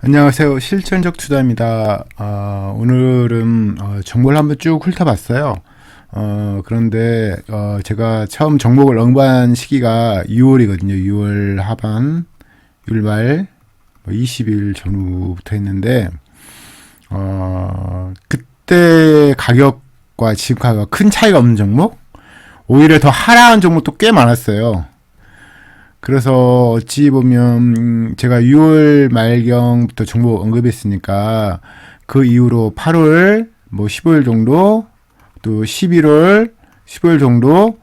안녕하세요. 실천적 투자입니다. 오늘은 종목을 한번 쭉 훑어봤어요. 그런데 제가 처음 종목을 언급한 시기가 6월이거든요. 6월 하반, 6월 말, 20일 전후부터 했는데 그때 가격과 지금 가격 큰 차이가 없는 종목, 오히려 더 하락한 종목도 꽤 많았어요. 그래서 어찌 보면 제가 6월 말경부터 종목 언급했으니까 그 이후로 8월, 15일 정도, 또 11월, 15일 정도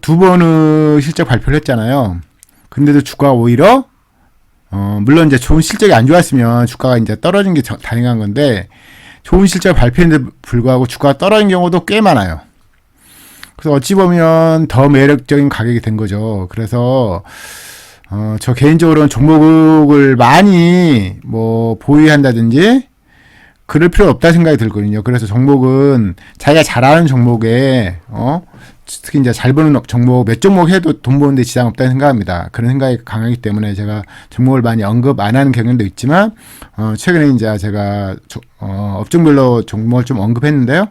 두 번의 실적 발표를 했잖아요. 근데도 주가가 오히려 물론 이제 좋은 실적이 안 좋았으면 주가가 이제 떨어진 게 당연한 건데, 좋은 실적 발표했는데 불구하고 주가가 떨어진 경우도 꽤 많아요. 그래서 어찌 보면 더 매력적인 가격이 된 거죠. 그래서 저 개인적으로는 종목을 많이 보유한다든지 그럴 필요 없다 생각이 들거든요. 그래서 종목은 자기가 잘하는 종목에 특히 이제 잘 버는 종목 몇 종목 해도 돈 버는데 지장 없다는 생각합니다. 그런 생각이 강하기 때문에 제가 종목을 많이 언급 안 하는 경향도 있지만 최근에 이제 제가 업종별로 종목을 좀 언급했는데요.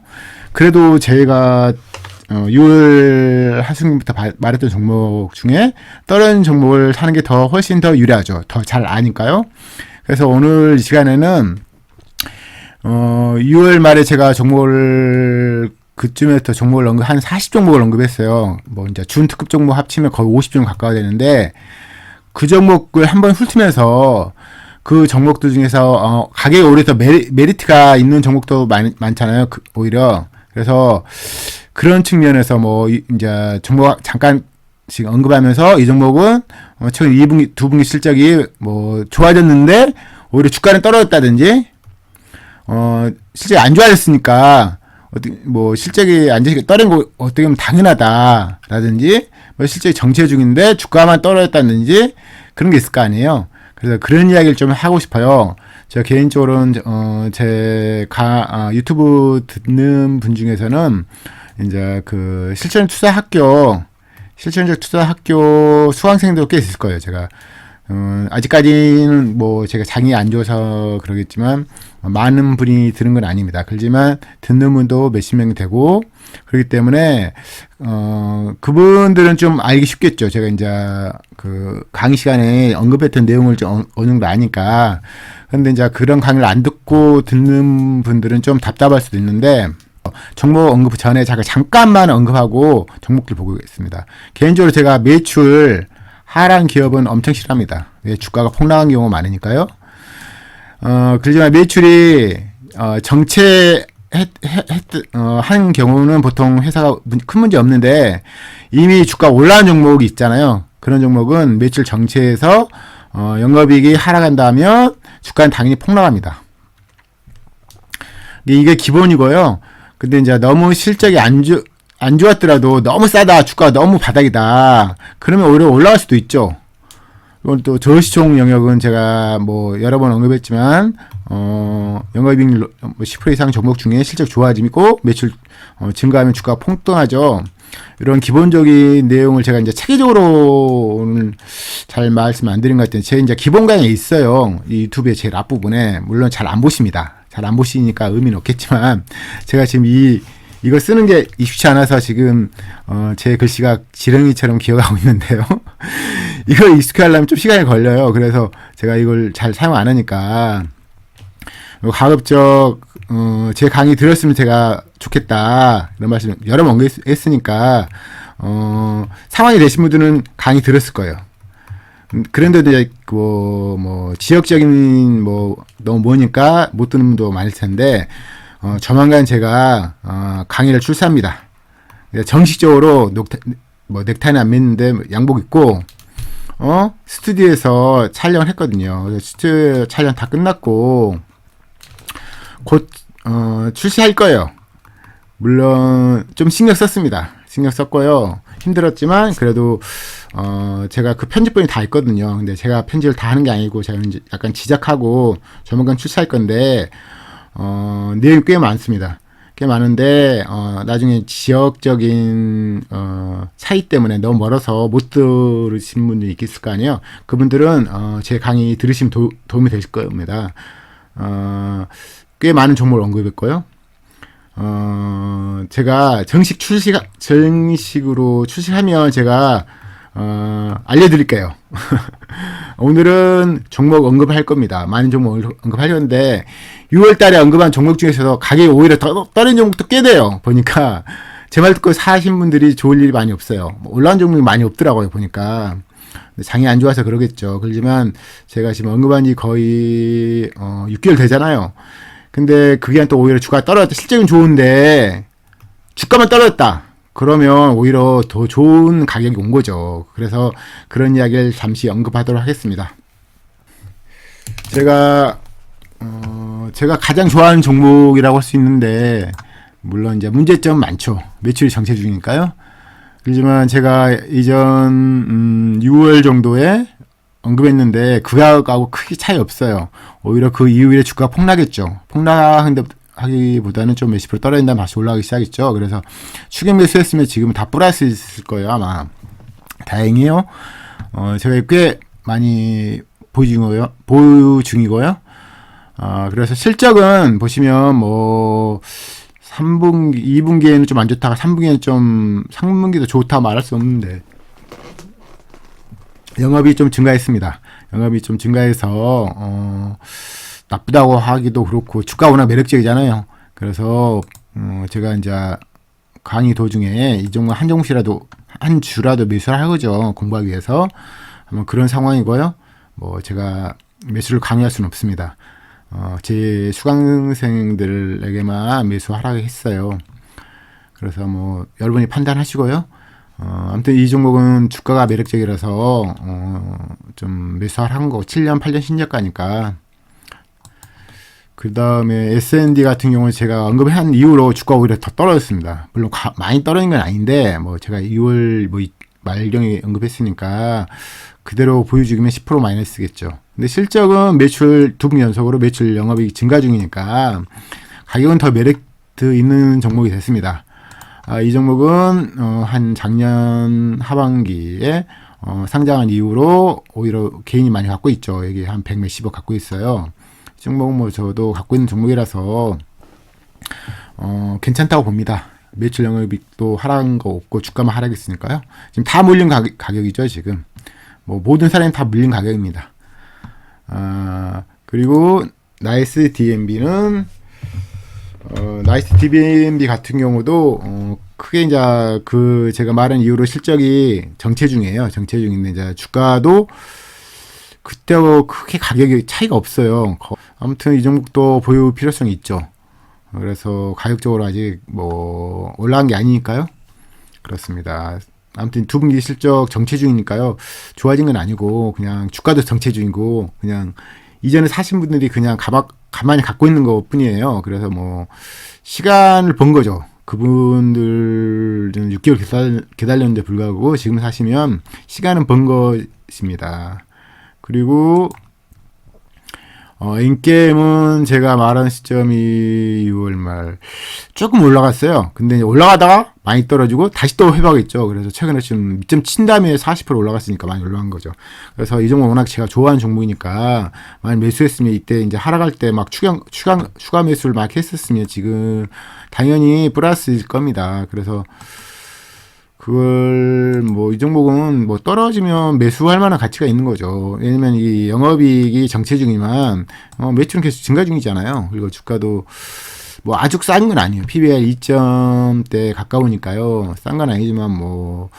그래도 제가 6월 하순부터 말했던 종목 중에 떨어진 종목을 사는 게 훨씬 더 유리하죠. 더 잘 아니까요. 그래서 오늘 이 시간에는 6월 말에 제가 종목을 그쯤에부터 종목을 한 40종목을 언급했어요. 이제 준특급 종목 합치면 거의 50종 가까워 되는데, 그 종목을 한번 훑으면서 그 종목들 중에서 가격이 오히려 더 메리트가 있는 종목도 많잖아요. 오히려. 그래서 그런 측면에서 이제 종목 잠깐씩 언급하면서 이 종목은 최근 2분기, 2분기 실적이 좋아졌는데 오히려 주가는 떨어졌다든지, 실적이 안 좋아졌으니까 실적이 안 좋게 떨어진 거 어떻게 보면 당연하다라든지, 실적이 정체 중인데 주가만 떨어졌다든지 그런 게 있을 거 아니에요. 그래서 그런 이야기를 좀 하고 싶어요. 제가 개인적으로는 유튜브 듣는 분 중에서는 이제 그 실천적 투자 학교 수강생도 꽤 있을 거예요. 제가 아직까지는 제가 장이 안 좋아서 그러겠지만 많은 분이 들은 건 아닙니다. 그렇지만 듣는 분도 몇십 명이 되고 그렇기 때문에 그분들은 좀 알기 쉽겠죠. 제가 이제 그 강의 시간에 언급했던 내용을 좀 어느 정도 아니까. 근데 이제 그런 강의를 안 듣고 듣는 분들은 좀 답답할 수도 있는데, 종목 언급 전에 제가 잠깐만 언급하고 종목들 보고 있습니다. 개인적으로 제가 매출 하락 기업은 엄청 싫어합니다. 왜? 주가가 폭락한 경우가 많으니까요. 그렇지만 매출이 한 경우는 보통 회사가 큰 문제 없는데, 이미 주가 올라간 종목이 있잖아요. 그런 종목은 매출 정체해서 영업이익이 하락한다면 주가는 당연히 폭락합니다. 이게 기본이고요. 근데 이제 너무 실적이 안 좋았더라도 너무 싸다, 주가가 너무 바닥이다, 그러면 오히려 올라갈 수도 있죠. 이건 또 저시총 영역은 제가 여러 번 언급했지만 영업이익 10% 이상 종목 중에 실적 좋아지고 매출 증가하면 주가가 폭등하죠. 이런 기본적인 내용을 제가 이제 체계적으로 오늘 잘 말씀 안 드린 것 같아요. 제 이제 기본 강의에 있어요. 이 유튜브의 제일 앞부분에. 물론 잘 안 보십니다. 잘 안 보시니까 의미는 없겠지만, 제가 지금 이걸 쓰는 게 익숙치 않아서 지금 제 글씨가 지렁이처럼 기어가고 있는데요. 이걸 익숙해 하려면 좀 시간이 걸려요. 그래서 제가 이걸 잘 사용 안 하니까 가급적 제 강의 들었으면 제가 좋겠다, 이런 말씀 여러 번 언급했으니까 상황이 되신 분들은 강의 들었을 거예요. 그런데도 이제 지역적인 너무 뭐니까 못 듣는 분도 많을 텐데, 조만간 제가 강의를 출시합니다. 정식적으로 넥타이는 안 맸는데 양복 입고 스튜디오에서 촬영을 했거든요. 그래서 스튜디오 촬영 다 끝났고 곧 출시할 거예요. 물론 좀 신경 썼습니다. 신경 썼고요. 힘들었지만 그래도 제가 그 편집본이 다 있거든요. 근데 제가 편집을 다 하는 게 아니고 제가 이제 약간 지적하고 조만간 출시할 건데 내용이 꽤 많습니다. 꽤 많은데 나중에 지역적인 차이 때문에 너무 멀어서 못 들으신 분들이 있을 거 아니에요. 그분들은 제 강의 들으시면 도움이 되실 겁니다. 꽤 많은 종목을 언급했고요. 제가 정식으로 출시하면 제가 알려드릴게요. 오늘은 종목 언급할 겁니다. 많은 종목 언급하려는데 6월 달에 언급한 종목 중에서도 가격이 오히려 떨어진 종목도 꽤 돼요. 보니까 제 말 듣고 사신 분들이 좋을 일이 많이 없어요. 올라온 종목이 많이 없더라고요. 보니까 장이 안 좋아서 그러겠죠. 그렇지만 제가 지금 언급한 지 거의 6개월 되잖아요. 근데 그게 또 오히려 주가가 떨어졌다. 실적은 좋은데 주가만 떨어졌다. 그러면 오히려 더 좋은 가격이 온 거죠. 그래서 그런 이야기를 잠시 언급하도록 하겠습니다. 제가 가장 좋아하는 종목이라고 할 수 있는데, 물론 이제 문제점 많죠. 매출이 정체 중이니까요. 그렇지만 제가 이전 6월 정도에 언급했는데 그 가격하고 크게 차이 없어요. 오히려 그 이후에 주가가 폭락했죠. 폭락하기보다는 좀 몇십 프로 떨어진 다음 다시 올라가기 시작했죠. 그래서 추격 매수했으면 지금은 다 플러스 있을 거예요, 아마. 다행이에요. 제가 꽤 많이 보유 중이고요. 그래서 실적은 보시면 뭐 3분기, 2분기에는 좀 안 좋다가 3분기에는 좀 3분기도 좋다 말할 수 없는데 영업이 좀 증가했습니다. 영업이 좀 증가해서 나쁘다고 하기도 그렇고 주가 워낙 매력적이잖아요. 그래서 제가 이제 강의 도중에 이 종목 한 주라도 매수를 하거죠. 공부하기 위해서. 그런 상황이고요. 뭐 제가 매수를 강요할 수는 없습니다. 제 수강생들에게만 매수하라고 했어요. 그래서 뭐 여러분이 판단하시고요. 아무튼 이 종목은 주가가 매력적이라서 좀 매수하라는 거 7년, 8년 신저가니까. 그 다음에 S&D 같은 경우는 제가 언급한 이후로 주가가 오히려 더 떨어졌습니다. 물론 많이 떨어진 건 아닌데 뭐 제가 2월 뭐 말경에 언급했으니까 그대로 보여주기면 10% 마이너스겠죠. 근데 실적은 매출 2분기 연속으로 매출 영업이익 증가 중이니까 가격은 더 메리트 있는 종목이 됐습니다. 이 종목은 한 작년 하반기에 상장한 이후로 오히려 개인이 많이 갖고 있죠. 여기 한 100 몇십억 갖고 있어요. 이 종목은 뭐 저도 갖고 있는 종목이라서 괜찮다고 봅니다. 매출 영업이익도 하락한 거 없고 주가만 하락했으니까요. 지금 다 몰린 가격이죠. 지금 뭐 모든 사람이 다 물린 가격입니다. 그리고 나이스 DNB는 나이스 DNB 같은 경우도 크게 이제 그 제가 말한 이후로 실적이 정체 중이에요. 정체 중인데 이제 주가도 그때하고 크게 가격이 차이가 없어요. 아무튼 이 종목도 보유 필요성이 있죠. 그래서 가격적으로 아직 뭐 올라간 게 아니니까요. 그렇습니다. 아무튼 2분기 실적 정체 중이니까요. 좋아진 건 아니고 그냥 주가도 정체 중이고 그냥 이전에 사신 분들이 그냥 가만히 갖고 있는 것 뿐이에요. 그래서 뭐 시간을 번 거죠. 그분들은 6개월 기다렸는데 불구하고 지금 사시면 시간은 번 것입니다. 그리고 인게임은 제가 말한 시점이 6월 말 조금 올라갔어요. 근데 이제 올라가다가 많이 떨어지고 다시 또 회복했죠. 그래서 최근에 지금 밑점 친 다음에 40% 올라갔으니까 많이 올라간 거죠. 그래서 이 종목 워낙 제가 좋아하는 종목이니까 많이 매수했으면 이때 이제 하락할 때 막 추가 매수를 막 했었으면 지금 당연히 플러스일 겁니다. 그래서 그걸 뭐 이 종목은 뭐 떨어지면 매수할 만한 가치가 있는 거죠. 왜냐면 이 영업이익이 정체 중이지만 매출은 계속 증가 중이잖아요. 그리고 주가도 뭐 아주 싼 건 아니에요. PBR 2점대 가까우니까요. 싼 건 아니지만 뭐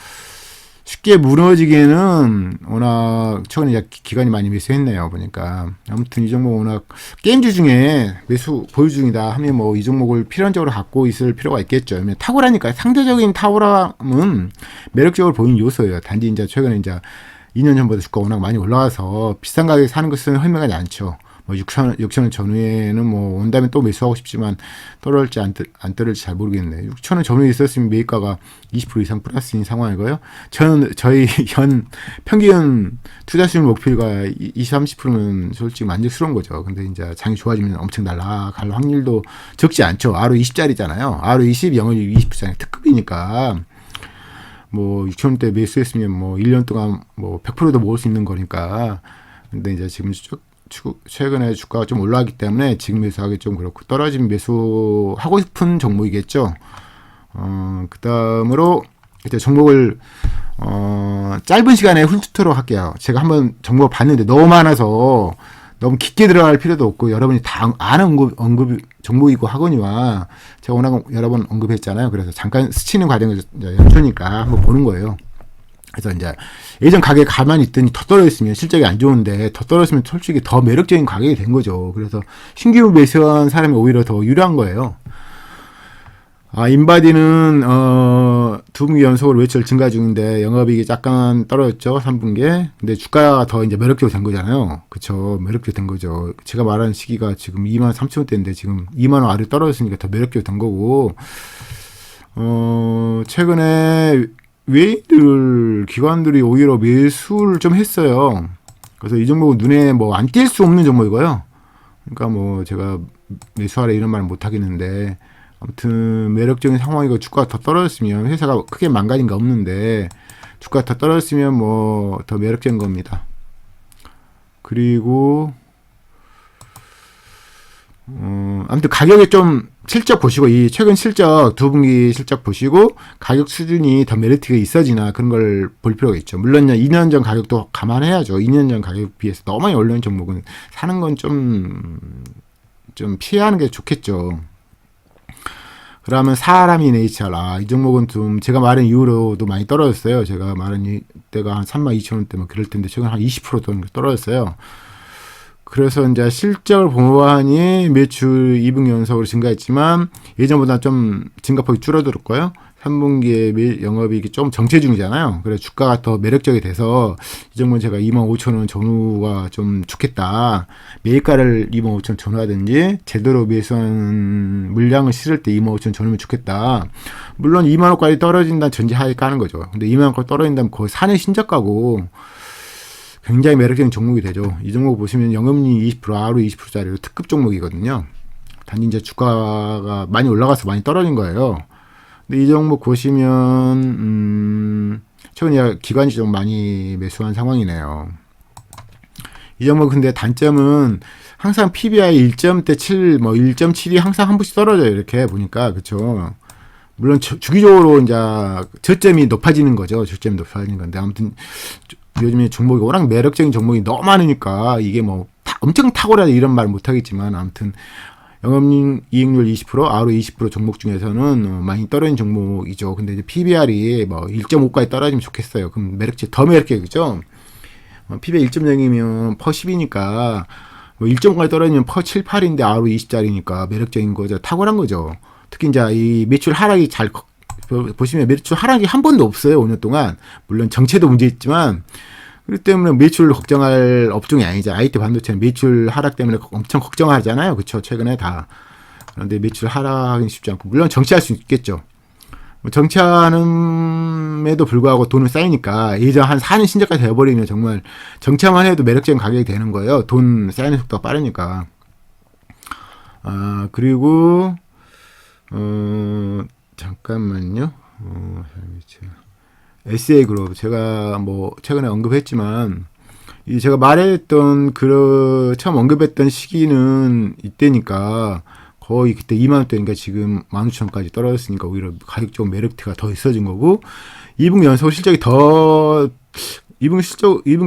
쉽게 무너지기에는 워낙 최근에 기관이 많이 매수했네요. 보니까 아무튼 이 종목 워낙 게임주 중에 매수 보유 중이다 하면 뭐 이 종목을 필연적으로 갖고 있을 필요가 있겠죠. 왜냐면 탁월하니까 상대적인 탁월함은 매력적으로 보이는 요소예요. 단지 이제 최근에 이제 2년 전보다 주가 워낙 많이 올라와서 비싼 가격에 사는 것은 현명하지 않죠. 6,000원 전후에는 뭐 온다면 또 매수하고 싶지만 떨어질지 안 떨어질지 잘 모르겠네요. 6,000원 전후에 있었으면 매입가가 20% 이상 플러스인 상황이고요. 저희 현 평균 투자 수익 목표가 20, 30%는 솔직히 만족스러운 거죠. 근데 이제 장이 좋아지면 엄청 날아갈 확률도 적지 않죠. RO20짜리잖아요. RO20, 영업이익 20%짜리 특급이니까. 뭐 6,000원대 매수했으면 뭐 1년 동안 뭐 100%도 먹을 수 있는 거니까. 근데 이제 지금 최근에 주가가 좀 올라가기 때문에 지금 매수하기 좀 그렇고 떨어지면 매수하고 싶은 종목이겠죠. 그 다음으로 이제 종목을 짧은 시간에 훑도록 할게요. 제가 한번 종목을 봤는데 너무 많아서 너무 깊게 들어갈 필요도 없고 여러분이 다 아는 언급 종목이고 하거니와 제가 워낙 여러 번 언급했잖아요. 그래서 잠깐 스치는 과정에서 연초니까 한번 보는 거예요. 그래서 이제 예전 가격에 가만히 있더니 더 떨어졌으면 실적이 안 좋은데 더 떨어졌으면 솔직히 더 매력적인 가격이 된 거죠. 그래서 신규 매수한 사람이 오히려 더 유리한 거예요. 인바디는 2분기 연속으로 매출 증가 중인데 영업이익이 약간 떨어졌죠. 3분기에. 근데 주가가 더 이제 매력적으로 된 거잖아요. 그쵸. 매력적으로 된 거죠. 제가 말하는 시기가 지금 23,000원대인데 지금 2만원 아래 떨어졌으니까 더 매력적으로 된 거고, 최근에 기관들이 오히려 매수를 좀 했어요. 그래서 이 종목은 눈에 뭐 안 띌 수 없는 종목이고요. 그러니까 뭐 제가 매수하라 이런 말은 못 하겠는데, 아무튼 매력적인 상황이고 주가가 더 떨어졌으면 회사가 크게 망가진 거 없는데 주가가 더 떨어졌으면 뭐 더 매력적인 겁니다. 그리고 아무튼 가격에 좀 실적 보시고 이 최근 실적 2분기 실적 보시고 가격 수준이 더 메리트가 있어지나 그런 걸 볼 필요가 있죠. 물론 2년 전 가격도 감안해야죠. 2년 전 가격 비해서 너무 많이 올라온 종목은 사는 건 좀 피하는 게 좋겠죠. 그러면 사람이 네이처라. 이 종목은 좀 제가 말한 이후로도 많이 떨어졌어요. 제가 말한 때가 한 32,000원대 뭐 그럴 텐데 최근 한 20% 정도 떨어졌어요. 그래서 이제 실적을 보아하니 매출 2분기 연속으로 증가했지만 예전보다 좀 증가폭이 줄어들었고요. 3분기에 영업이익이 좀 정체 중이잖아요. 그래서 주가가 더 매력적이 돼서 이 종목은 제가 25,000원 전후가 좀 좋겠다. 매입가를 25,000원 전후하든지 제대로 매수한 물량을 실을 때 25,000원 전후면 좋겠다. 물론 2만원까지 떨어진다는 전제하에 까는 거죠. 근데 2만원까지 떨어진다면 거의 4년 신저가고 굉장히 매력적인 종목이 되죠. 이 종목 보시면 영업이익 20%, ROE 20%짜리 특급 종목이거든요. 단지 이제 주가가 많이 올라가서 많이 떨어진 거예요. 근데 이 종목 보시면 최근에 기관이 좀 많이 매수한 상황이네요. 이 종목 근데 단점은 항상 PBR 1.7, 뭐 1.7이 항상 한 번씩 떨어져요. 이렇게 보니까 그렇죠. 물론 주기적으로 이제 저점이 높아지는 거죠. 저점이 높아지는 건데 아무튼 요즘에 종목이 워낙 매력적인 종목이 너무 많으니까 이게 뭐 엄청 탁월하다 이런 말 못하겠지만 아무튼 영업이익률 20%, ROE 20% 종목 중에서는 많이 떨어진 종목이죠. 근데 이제 PBR이 뭐 1.5까지 떨어지면 좋겠어요. 그럼 더 매력적이죠. PBR 1.0이면 퍼 10이니까 뭐 1.5까지 떨어지면 퍼 7, 8인데 ROE 20짜리니까 매력적인 거죠. 탁월한 거죠. 특히 이제 이 매출 하락이 보시면 매출 하락이 한 번도 없어요. 5년 동안. 물론 정체도 문제 있지만 그렇기 때문에 매출 걱정할 업종이 아니죠. IT 반도체는 매출 하락 때문에 엄청 걱정하잖아요. 그렇죠. 최근에 다. 그런데 매출 하락은 쉽지 않고 물론 정체할 수 있겠죠. 정체함에도 불구하고 돈은 쌓이니까 예전 한 4년 신저가까지 되어버리면 정말 정체만 해도 매력적인 가격이 되는 거예요. 돈 쌓이는 속도가 빠르니까. 그리고 잠깐만요. SA그룹 제가 뭐 최근에 언급했지만 제가 말했던 처음 언급했던 시기는 이때니까 거의 그때 2만원대니까 지금 16,000원까지 떨어졌으니까 오히려 가격적 메리트가 더 있어진 거고 2분기 연속 실적이 2분기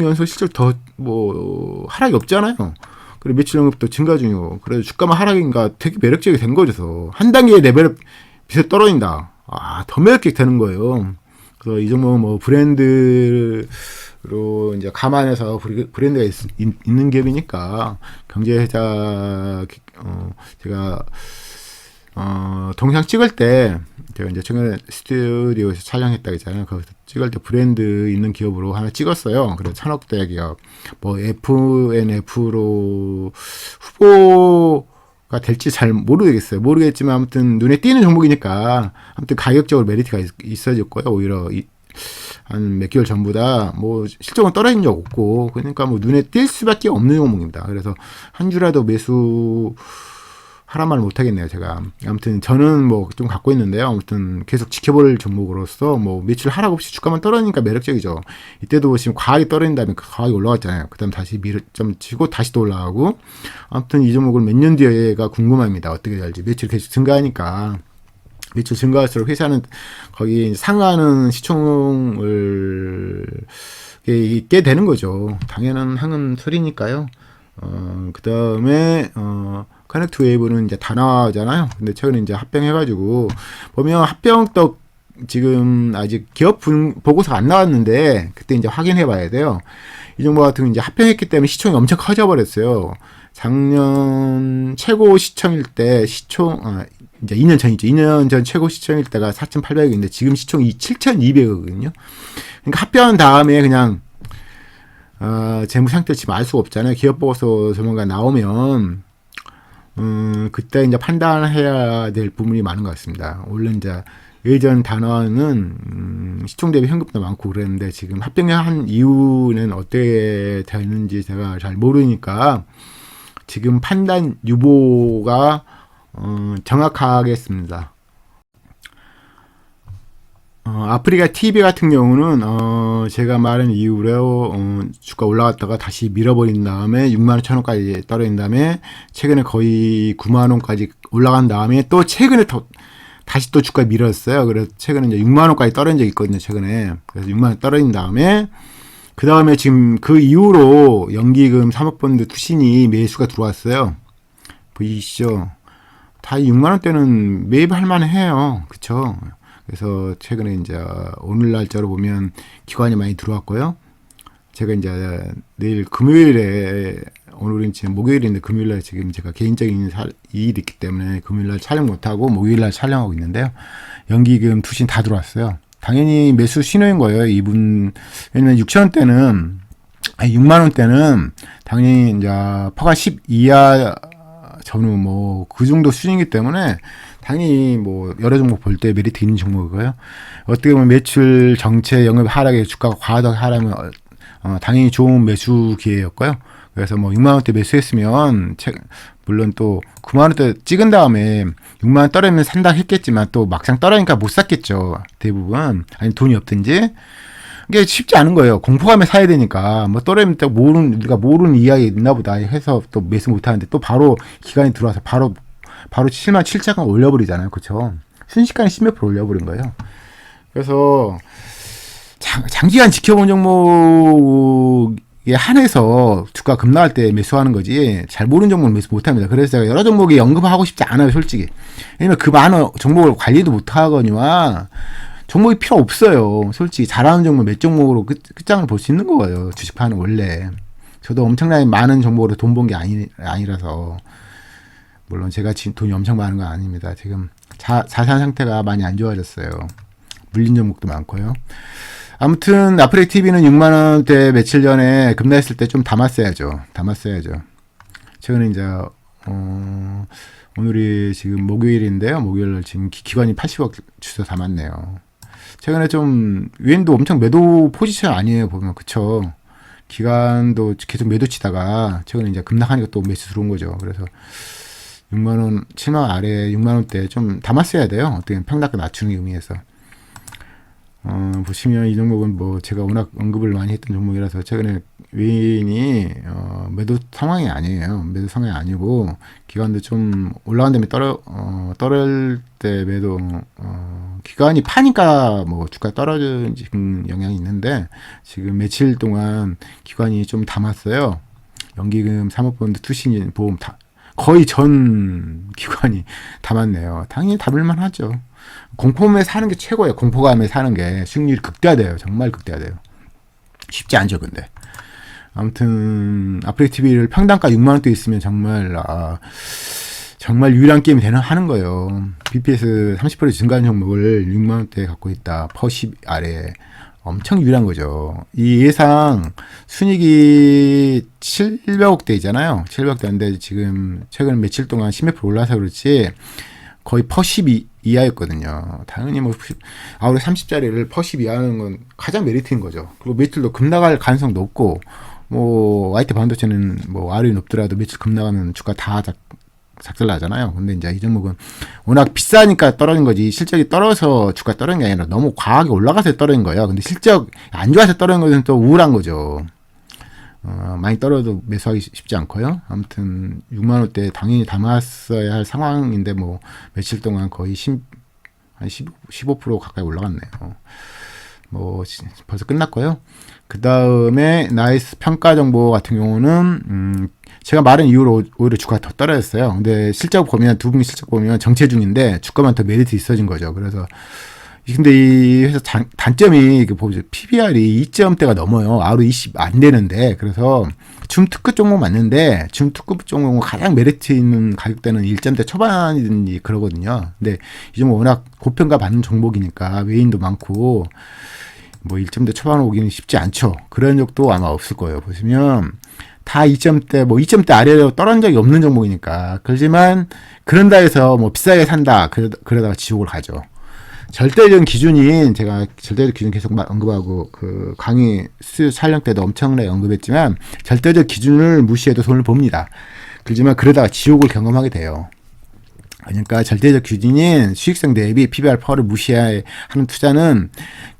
연속 실적 더 뭐 하락이 없잖아요. 그리고 매출 영업도 증가 중이고 그래서 주가만 하락인가 되게 매력적이 된 거죠. 한 단계의 레벨 비슷 떨어진다. 더 매력적이 되는 거예요. 그래서 이 종목은 뭐 브랜드로 이제 감안해서 브랜드가 있는 기업이니까 경제회사 제가 동영상 찍을 때 제가 이제 최근에 스튜디오에서 촬영했다고 했잖아요. 거기서 찍을 때 브랜드 있는 기업으로 하나 찍었어요. 그래서 천억대 기업, 뭐 FNF로 후보가 될지 잘 모르겠지만 아무튼 눈에 띄는 종목이니까 아무튼 가격적으로 메리트가 있어졌고요. 오히려 한 몇 개월 전보다 뭐 실적은 떨어진 적 없고, 그러니까 뭐 눈에 띌 수밖에 없는 종목입니다. 그래서 한 주라도 매수 하라말 못하겠네요, 제가. 아무튼 저는 뭐 좀 갖고 있는데요. 아무튼 계속 지켜볼 종목으로서 뭐 매출 하락 없이 주가만 떨어지니까 매력적이죠. 이때도 지금 과하게 떨어진 다음에 과하게 올라갔잖아요. 그 다음 다시 좀 치고 다시 또 올라가고. 아무튼 이 종목은 몇 년 뒤에가 궁금합니다. 어떻게 될지. 매출 계속 증가하니까. 매출 증가할수록 회사는 거기 상하는 시총을 있게 되는 거죠. 당연한 소리니까요. 그 다음에, 커넥트 웨이브는 이제 다 나와잖아요. 근데 최근에 이제 합병해가지고, 보면 합병떡 지금 아직 기업 보고서가 안 나왔는데, 그때 이제 확인해 봐야 돼요. 이 정도 같은 건 이제 합병했기 때문에 시총이 엄청 커져버렸어요. 작년 최고 시총일 때 이제 2년 전이죠. 2년 전 최고 시총일 때가 4,800억인데 지금 시총이 7,200억이거든요. 그러니까 합병한 다음에 그냥 재무 상태를 지금 알 수가 없잖아요. 기업 보고서 조만간 나오면 그때 이제 판단해야 될 부분이 많은 것 같습니다. 원래 이제 예전 단어는 시총 대비 현금도 많고 그랬는데 지금 합병한 이유는 어떻게 되는지 제가 잘 모르니까 지금 판단 유보가 정확하겠습니다. 아프리카 TV 같은 경우는 제가 말한 이후로 주가 올라갔다가 다시 밀어버린 다음에 6만 1천원까지 떨어진 다음에 최근에 거의 9만 원까지 올라간 다음에 또 최근에 다시 또 주가 밀었어요. 그래서 최근에 이제 6만 원까지 떨어진 적이 있거든요. 최근에. 그래서 6만 원 떨어진 다음에 그 다음에 지금 그 이후로 연기금 사모펀드 투신이 매수가 들어왔어요. 보이시죠? 다 6만 원대는 매입할 만해요. 그쵸? 그래서 최근에 이제 오늘 날짜로 보면 기관이 많이 들어왔고요. 제가 이제 내일 금요일에, 오늘은 지금 목요일인데 금요일날 지금 제가 개인적인 일이 있기 때문에 금요일날 촬영 못하고 목요일날 촬영하고 있는데요. 연기금 투신 다 들어왔어요. 당연히 매수 신호인 거예요. 이분, 왜냐면 6천원대는, 6만원대는 당연히 이제 퍼가 10 이하 저는 뭐 그 정도 수준이기 때문에 당연히 뭐 여러 종목 볼 때 메리트 있는 종목이고요. 어떻게 보면 매출 정체 영업 하락에 주가가 과하게 하락하면 당연히 좋은 매수 기회였고요. 그래서 뭐 6만 원대 매수했으면 물론 또 9만 원대 찍은 다음에 6만 원 떨어지면 산다 했겠지만 또 막상 떨어지니까 못 샀겠죠. 대부분 아니 돈이 없든지. 이게 쉽지 않은 거예요. 공포감에 사야 되니까. 뭐 떨어지면 또 우리가 모르는 이야기 있나 보다 해서 또 매수 못 하는데 또 바로 기간이 들어와서 바로 7만 7천원 올려버리잖아요. 그쵸? 순식간에 10몇 % 올려버린 거예요. 그래서 장기간 지켜본 종목에 한해서 주가 급락할 때 매수하는 거지 잘 모르는 종목은 매수 못 합니다. 그래서 제가 여러 종목에 언급하고 싶지 않아요. 솔직히. 왜냐면 그 많은 종목을 관리도 못 하거니와 종목이 필요 없어요. 솔직히 잘하는 종목 몇 종목으로 끝장을 볼 수 있는 거예요. 주식파는 원래. 저도 엄청나게 많은 종목으로 돈 번 게 아니라서. 물론 제가 지금 돈이 엄청 많은 건 아닙니다. 지금 자산 상태가 많이 안 좋아졌어요. 물린 종목도 많고요. 아무튼 아프리카 TV는 6만 원대 며칠 전에 급락했을 때 좀 담았어야죠. 최근에 이제 오늘이 지금 목요일인데요. 목요일날 지금 기관이 80억 주서 담았네요. 최근에 좀 위엔도 엄청 매도 포지션 아니에요. 보면 그쵸? 기관도 계속 매도 치다가 최근에 이제 급락하니까 또 매수 들어온 거죠. 그래서 6만 원, 7만 원 아래 6만 원대 좀 담았어야 돼요. 어떻게 평단가 낮추는 의미에서. 보시면 이 종목은 뭐 제가 워낙 언급을 많이 했던 종목이라서 최근에 외인이 매도 상황이 아니에요. 매도 상황이 아니고 기관도 좀 올라간 다음에 떨어질 때 매도 기관이 파니까 뭐 주가 떨어지는 영향이 있는데 지금 며칠 동안 기관이 좀 담았어요. 연기금, 사모펀드, 투신, 보험 다 거의 전 기관이 담았네요. 당연히 담을만 하죠. 공포감에 사는 게 최고예요. 공포감에 사는 게 수익률이 극대화돼요. 정말 극대화돼요. 쉽지 않죠, 근데. 아무튼 아프리카 TV를 평단가 6만 원대 있으면 정말 정말 유일한 게임이 하는 거예요. BPS 30% 증가하는 종목을 6만원대에 갖고 있다. 퍼 10 아래. 엄청 유리한 거죠. 이 예상 순익이 700억대이잖아요. 700억대인데 지금 최근 며칠 동안 10몇 프로 올라서 그렇지 거의 퍼 10 이하였거든요. 당연히 뭐 아우리 30짜리를 퍼 10 이하는 건 가장 메리트인 거죠. 그리고 며칠도 급나갈 가능성도 높고 뭐 YT 반도체는 뭐 R이 높더라도 며칠 급나가면 주가 다 작살나잖아요. 근데 이제 이 종목은 워낙 비싸니까 떨어진 거지 실적이 떨어져서 주가 떨어진 게 아니라 너무 과하게 올라가서 떨어진 거예요. 근데 실적 안 좋아서 떨어진 것은 또 우울한 거죠. 많이 떨어도 매수하기 쉽지 않고요. 아무튼 6만원대 당연히 담았어야 할 상황인데 뭐 며칠 동안 거의 한 15% 가까이 올라갔네요. 뭐 벌써 끝났고요. 그 다음에 나이스 평가 정보 같은 경우는 제가 말한 이후로 오히려 주가가 더 떨어졌어요. 근데 실적 보면 두 분기 실적 보면 정체 중인데 주가만 더 메리트 있어진 거죠. 그래서 근데 이 회사 단점이 보죠. PBR이 2점대가 넘어요. ROE 20 안 되는데 그래서 줌 특급 종목 맞는데 줌 특급 종목 가장 메리트 있는 가격대는 1점대 초반이든지 그러거든요. 근데 이 종목 워낙 고평가 받는 종목이니까 외인도 많고 뭐 1점대 초반 오기는 쉽지 않죠. 그런 적도 아마 없을 거예요. 보시면 다 2점대 뭐 2점대 아래로 떨어진 적이 없는 종목이니까. 그렇지만 그런다 해서 뭐 비싸게 산다 그러다가 지옥을 가죠. 절대적인 기준인 제가 절대적 기준 계속 언급하고 그 강의 수요 촬영 때도 엄청나게 언급했지만 절대적 기준을 무시해도 손을 봅니다. 그렇지만 그러다가 지옥을 경험하게 돼요. 그러니까 절대적 기준인 수익성 대비 PBR 퍼를 무시하는 투자는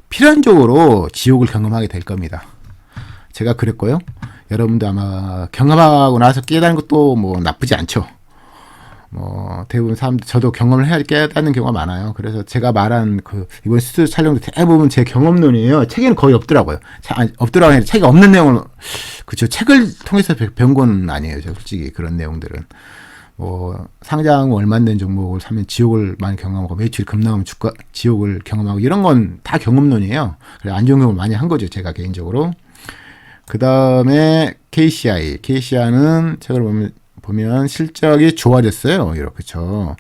필연적으로 지옥을 경험하게 될 겁니다. 제가 그랬고요. 여러분도 아마 경험하고 나서 깨닫는 것도 뭐 나쁘지 않죠. 뭐 대부분 사람들 저도 경험을 해야 깨닫는 경우가 많아요. 그래서 제가 말한 그 이번 스튜디오 촬영도 대부분 제 경험론이에요. 책에는 거의 없더라고요. 없더라고요. 책이 없는 내용을 그렇죠. 책을 통해서 배운 건 아니에요. 솔직히 그런 내용들은 뭐 상장 얼마 안 된 종목을 사면 지옥을 많이 경험하고 매출이 급나가면 주가 지옥을 경험하고 이런 건 다 경험론이에요. 그래서 안 좋은 경험을 많이 한 거죠. 제가 개인적으로. 그 다음에 KCI는 책을 보면 실적이 좋아졌어요. 이렇게, 그쵸.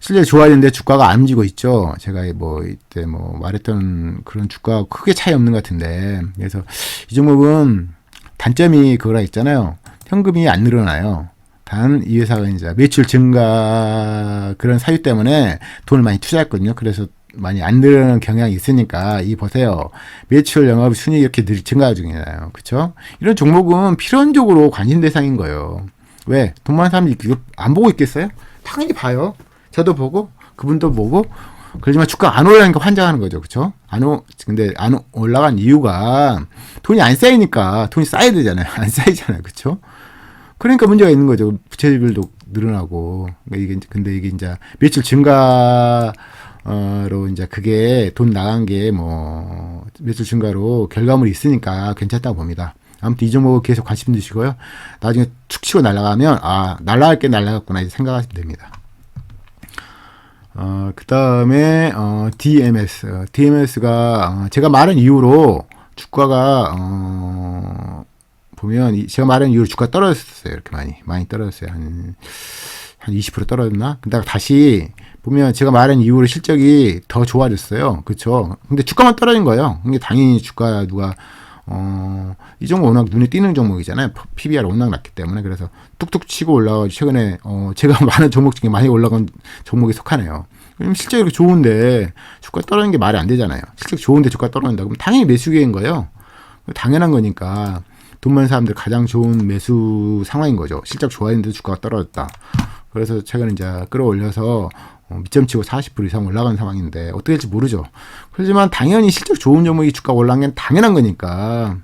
실적이 좋아졌는데 주가가 안 움직이고 있죠. 제가 뭐 이때 뭐 말했던 그런 주가가 크게 차이 없는 것 같은데. 그래서 이 종목은 단점이 그거라 있잖아요. 현금이 안 늘어나요. 단 이 회사가 이제 매출 증가 그런 사유 때문에 돈을 많이 투자했거든요. 그래서 많이 안 늘어나는 경향이 있으니까 이 보세요. 매출 영업 순위 이렇게 증가 중이잖아요. 그렇죠? 이런 종목은 필연적으로 관심 대상인 거예요. 왜? 돈 많은 사람이 이거 안 보고 있겠어요? 당연히 봐요. 저도 보고 그분도 보고 그렇지만 주가 안 올라가니까 환장하는 거죠. 그렇죠? 근데 안 올라간 이유가 돈이 안 쌓이니까 돈이 쌓여야 되잖아요. 안 쌓이잖아요. 그렇죠? 그러니까 문제가 있는 거죠. 부채비율도 늘어나고. 근데 이게 이제 매출 증가로 이제 그게 돈 나간 게 뭐 매출 증가로 결과물이 있으니까 괜찮다고 봅니다. 아무튼 이 종목 계속 관심 두시고요. 나중에 축 치고 날아가면 날아갈 게 날아갔구나 이제 생각하시면 됩니다. 그 다음에 DMS가 제가 말한 이후로 주가가 보면 제가 말한 이후로 주가 떨어졌어요. 이렇게 많이 떨어졌어요. 한 20% 떨어졌나? 근데 다시 보면 제가 말한 이후로 실적이 더 좋아졌어요. 그렇죠? 근데 주가만 떨어진 거예요. 근데 당연히 주가 이 종목 워낙 눈에 띄는 종목이잖아요. PBR 워낙 낮기 때문에. 그래서 뚝뚝 치고 올라가고 최근에 제가 많은 종목 중에 많이 올라간 종목에 속하네요. 그럼 실적이 이렇게 좋은데 주가 떨어지는 게 말이 안 되잖아요. 실적 좋은데 주가 떨어진다. 그럼 당연히 매수기인 거예요. 당연한 거니까 돈 많은 사람들 가장 좋은 매수 상황인 거죠. 실적 좋아했는데 주가가 떨어졌다. 그래서 최근에 이제 끌어올려서 밑점치고 40% 이상 올라간 상황인데 어떻게 될지 모르죠. 그렇지만 당연히 실적 좋은 종목이 주가 올라간 게 당연한 거니까.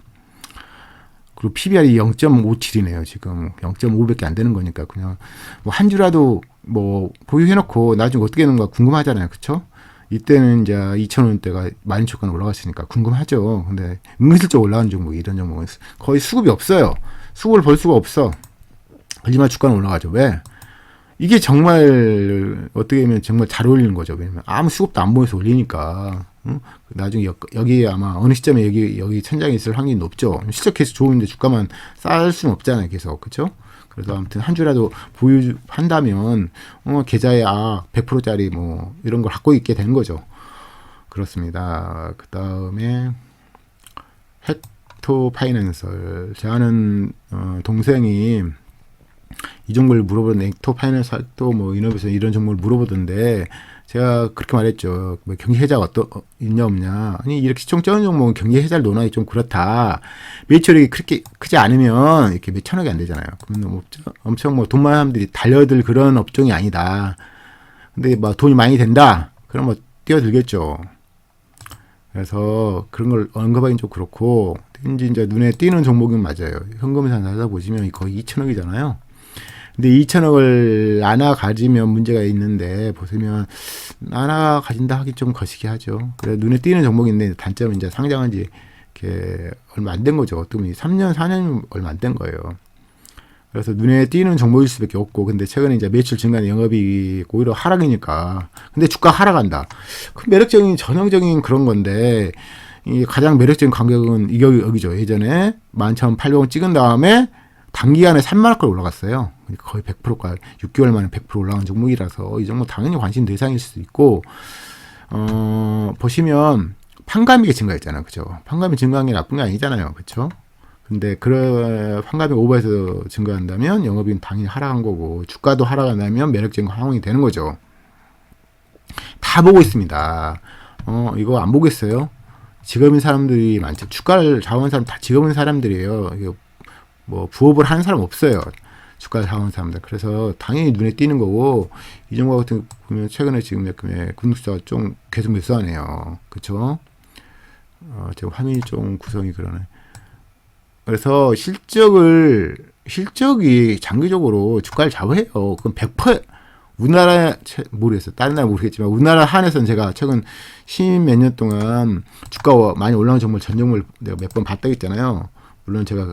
그리고 PBR이 0.57이네요. 지금 0.5밖에 안 되는 거니까 그냥 뭐 한 주라도 뭐 보유해놓고 나중에 어떻게 되는가 궁금하잖아요. 그렇죠? 이때는 이제 2,000원대가 12,000원 올라갔으니까 궁금하죠. 근데 은근슬쩍 올라간 종목이 이런 종목은 거의 수급이 없어요. 수급을 벌 수가 없어. 하지만 주가는 올라가죠. 왜? 이게 정말 어떻게 보면 정말 잘 올리는 거죠. 왜냐면 아무 수급도 안 보여서 올리니까. 응? 나중에 여기 아마 어느 시점에 여기 천장에 있을 확률이 높죠. 실적 계속 좋은데 주가만 쌓을 수는 없잖아요. 계속. 그렇죠? 그래서 아무튼 한 주라도 보유한다면 계좌에 100%짜리 뭐 이런 걸 갖고 있게 되는 거죠. 그렇습니다. 그 다음에 헥토 파이낸셜. 제 아는 동생이 이 종목을 물어보는데 헥토 파이낸셜 또 뭐 이노베이션 이런 종목을 물어보던데 제가 그렇게 말했죠. 뭐 경기 해자가 있냐 없냐. 아니 이렇게 시총 적은 종목은 경기 해자를 논하기 좀 그렇다. 매출이 그렇게 크지 않으면 이렇게 몇 천억이 안 되잖아요. 그러면 너무 엄청 뭐 돈 많은 사람들이 달려들 그런 업종이 아니다. 근데 뭐 돈이 많이 된다. 그럼 뭐 뛰어들겠죠. 그래서 그런 걸 언급하기는 좀 그렇고, 이제 눈에 띄는 종목은 맞아요. 현금산 사다 보시면 거의 2천억이잖아요. 근데 2천억을 나눠 가지면 문제가 있는데, 보시면 나눠 가진다 하기 좀 거시기 하죠. 그래서 눈에 띄는 종목인데 단점은 이제 상장한 지 이렇게 얼마 안 된 거죠. 어떻게 보면 3년, 4년 얼마 안 된 거예요. 그래서 눈에 띄는 종목일 수밖에 없고, 근데 최근에 이제 매출 증가는 영업이익이 오히려 하락이니까. 근데 주가 하락한다. 그 매력적인 전형적인 그런 건데, 이 가장 매력적인 가격은 이 가격이죠. 예전에 11,800원 찍은 다음에 단기간에 3만원까지 올라갔어요. 거의 100%가 6개월 만에 100% 올라간 종목이라서 이 종목 당연히 관심 대상일 수도 있고, 보시면 판가액이 증가했잖아요. 그죠? 판가액이 증가한 게 나쁜 게 아니잖아요. 그쵸? 근데 판가액이 오버해서 증가한다면 영업이익은 당연히 하락한 거고, 주가도 하락한다면 매력적인 상황이 되는 거죠. 다 보고 있습니다. 이거 안 보겠어요? 직업인 사람들이 많죠. 주가를 좌우하는 사람 다 직업인 사람들이에요. 이거 뭐 부업을 하는 사람 없어요. 주가를 좌우하는 사람들. 그래서 당연히 눈에 띄는 거고, 이 종목 같은 거 보면 최근에 지금 군수자가 좀 계속 매수하네요. 그쵸? 지금 화면이 좀 구성이 그러네. 그래서 실적이 장기적으로 주가를 좌우해요. 그럼 100% 우리나라 모르겠어요. 다른 나라 모르겠지만 우리나라 한에서는 제가 최근 10몇 년 동안 주가가 많이 올라온 종목 전 종목을 내가 몇 번 봤다고 했잖아요. 물론 제가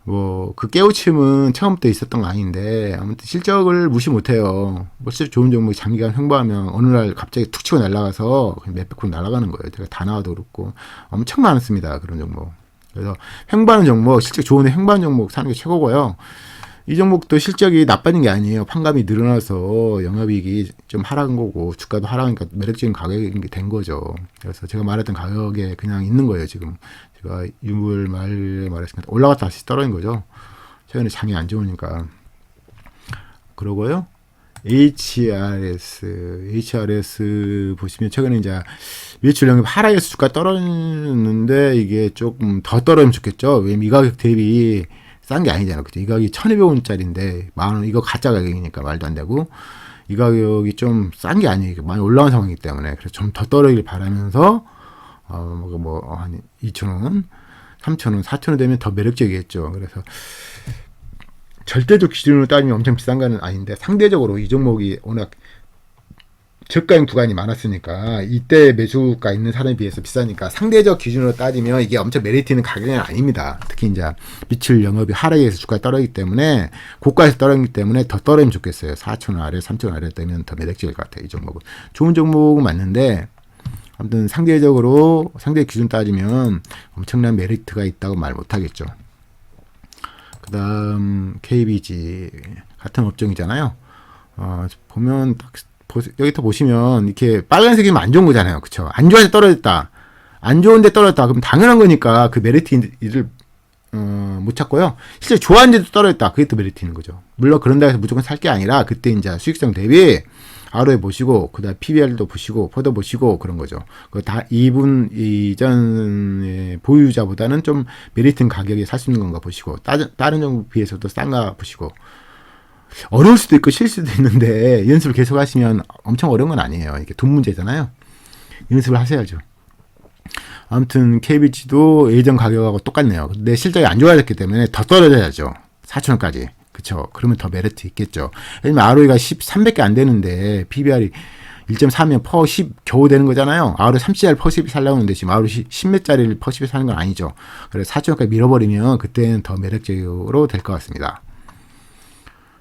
뭐 그 깨우침은 처음부터 있었던 거 아닌데 아무튼 실적을 무시 못해요. 뭐 실적 좋은 종목이 장기간 횡보하면 어느 날 갑자기 툭 치고 날아가서 몇백 프로 날아가는 거예요. 제가 다 나와도 그렇고 엄청 많습니다. 그런 종목. 그래서 횡보하는 종목, 실적 좋은데 횡보하는 종목 사는 게 최고고요. 이 종목도 실적이 나빠진 게 아니에요. 판감이 늘어나서 영업이익이 좀 하락한 거고 주가도 하락하니까 매력적인 가격이 된 거죠. 그래서 제가 말했던 가격에 그냥 있는 거예요. 지금 제가 6월 말에 말했습니다. 올라갔다 다시 떨어진 거죠. 최근에 장이 안 좋으니까. 그러고요. HRS 보시면 최근에 이제 매출 영업 하락해서 주가 떨어졌는데 이게 조금 더 떨어지면 좋겠죠. 왜냐면 이 가격 대비 싼 게 아니잖아요. 그죠? 이 가격이 1,200원짜리인데 만원 이거 가짜 가격이니까 말도 안 되고 이 가격이 좀 싼 게 아니에요. 많이 올라온 상황이기 때문에 그래서 좀 더 떨어지길 바라면서 한 2,000원, 3,000원, 4,000원 되면 더 매력적이겠죠. 그래서 절대적 기준으로 따지면 엄청 비싼 건 아닌데 상대적으로 이 종목이 워낙 저가인 구간이 많았으니까 이때 매수가 있는 사람에 비해서 비싸니까 상대적 기준으로 따지면 이게 엄청 메리트 있는 가격은 아닙니다. 특히 이제 매출 영업이 하락해서 주가가 떨어지기 때문에 고가에서 떨어지기 때문에 더 떨어지면 좋겠어요. 4,000원 아래, 3,000원 아래 되면 더 매력적일 것 같아요. 이 종목은 좋은 종목은 맞는데 아무튼 상대적으로 상대 기준 따지면 엄청난 메리트가 있다고 말 못하겠죠. 그 다음 KBG 같은 업종이잖아요. 보면 여기서 보시면 이렇게 빨간색이면 안 좋은 거잖아요. 그쵸? 안 좋아서 떨어졌다. 안 좋은데 떨어졌다. 그럼 당연한 거니까 그 메리트를 못 찾고요. 실제 좋아하는데도 떨어졌다. 그게 또 메리트 있는 거죠. 물론 그런다 해서 무조건 살 게 아니라 그때 이제 수익성 대비 ROE 보시고 그다음 PBR도 보시고 포도 보시고 그런 거죠. 다 이분 이전의 보유자보다는 좀 메리트 있는 가격에 살 수 있는 건가 보시고 다른 종목 비해서도 싼가 보시고 어려울 수도 있고 실 수도 있는데 연습을 계속 하시면 엄청 어려운 건 아니에요. 이게 돈 문제잖아요. 연습을 하셔야죠. 아무튼 KBG도 예전 가격하고 똑같네요. 근데 실적이 안 좋아졌기 때문에 더 떨어져야죠. 4,000원까지. 그쵸? 그러면 더 메리트 있겠죠. 왜냐면 ROE가 13밖에 안 되는데 PBR이 1.3면 퍼 10 겨우 되는 거잖아요. ROE 30짜리 퍼 10이 살려고 하는데 지금 ROE 10몇 짜리를 퍼 10이 사는 건 아니죠. 그래서 4,000원까지 밀어버리면 그때는 더 매력적으로 될 것 같습니다.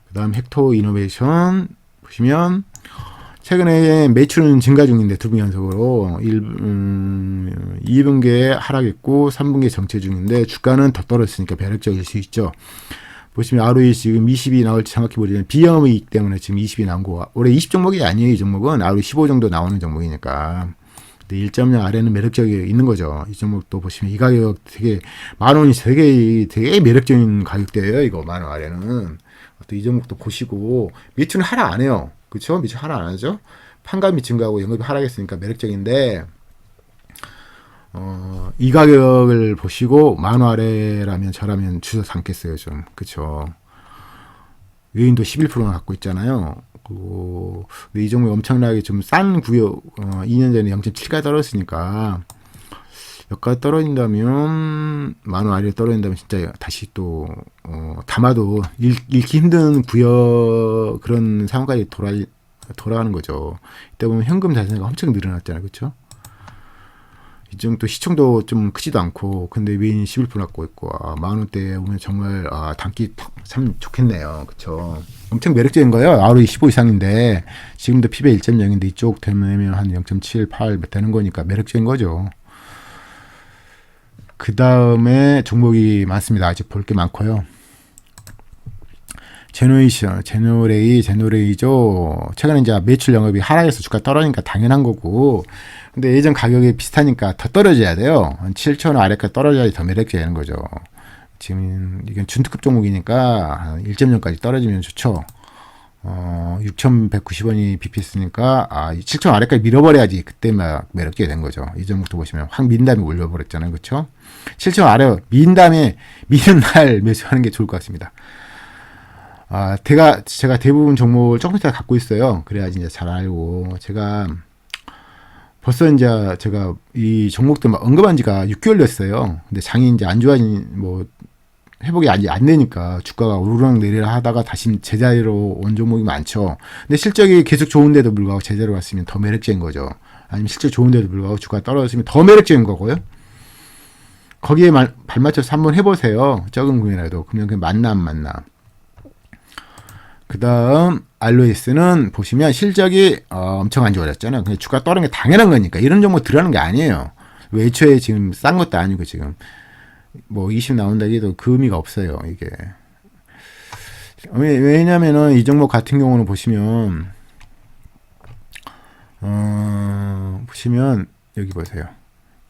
그 다음 헥토 이노베이션 보시면 최근에 매출은 증가 중인데 두 분 연속으로 2분기에 하락했고 3분기에 정체 중인데 주가는 더 떨어졌으니까 매력적일 수 있죠. 보시면 ROE 지금 20이 나올지 정확히 모르지만 비영업이익 때문에 지금 20이 나온 거. 올해 20 종목이 아니에요. 이 종목은 ROE 15 정도 나오는 종목이니까. 1.0 아래는 매력적이 있는 거죠. 이 종목도 보시면 이 가격 되게 10,000원이 되게 매력적인 가격대예요. 이거 10,000원 아래는. 또 이 종목도 보시고 매출은 하락 안 해요. 그렇죠? 매출 하락 안 하죠. 판관비 증가하고 영업이 하락했으니까 매력적인데 이 가격을 보시고 10,000원 아래라면 저라면 주저 삼겠어요. 좀 그렇죠. 외인도 11%나 갖고 있잖아요. 근데 이 종목 엄청나게 좀 싼 구역 2년 전에 0.7까지 떨어졌으니까 여기까지 떨어진다면 10,000원 아래로 떨어진다면 진짜 다시 또 담아도 읽기 힘든 구역 그런 상황까지 돌아가는 거죠. 이때 보면 현금 자산가 엄청 늘어났잖아요. 그렇죠? 이 정도 시총도 좀 크지도 않고 근데 외인이 11% 갖고 있고 10,000원대에 오면 정말 담기 참 좋겠네요. 그쵸? 엄청 매력적인 거예요. ROE 15 이상인데 지금도 PB 1.0인데 이쪽 되면 한 0.7, 8 되는 거니까 매력적인 거죠. 그 다음에 종목이 많습니다. 아직 볼 게 많고요. 제노레이죠. 최근에 이제 매출 영업이 하락해서 주가 떨어지니까 당연한 거고, 근데 예전 가격이 비슷하니까 더 떨어져야 돼요. 7,000원 아래까지 떨어져야 더 매력적이 되는 거죠. 지금 이건 준특급 종목이니까 1.0까지 떨어지면 좋죠. 6,190원이 BPS니까 7,000원 아래까지 밀어버려야지 그때 막 매력적이 된 거죠. 이 종목도 보시면 확 민 다음에 올려버렸잖아요. 그렇죠? 7,000원 아래 민 다음에 미는 날 매수하는 게 좋을 것 같습니다. 제가 대부분 종목을 조금 이따 갖고 있어요. 그래야지 이제 잘 알고. 벌써 이제 제가 이 종목들 막 언급한 지가 6개월 됐어요. 근데 장이 이제 안 회복이 아직 안 되니까 주가가 오르락 내리락 하다가 다시 제자리로 온 종목이 많죠. 근데 실적이 계속 좋은데도 불구하고 제자리로 왔으면 더 매력적인 거죠. 아니면 실적 좋은데도 불구하고 주가가 떨어졌으면 더 매력적인 거고요. 거기에 발맞춰서 한번 해보세요. 적은 금액이라도. 그러면 그게 맞나 안 맞나. 그 다음 알로에스는 보시면 실적이 엄청 안 좋아졌잖아요. 근데 주가 떨어진 게 당연한 거니까 이런 종목 들어가는 게 아니에요. 왜 애초에 지금 싼 것도 아니고 지금 뭐 20 나온다 해도 그 의미가 없어요. 이게 왜냐면은 이 종목 같은 경우는 보시면 여기 보세요.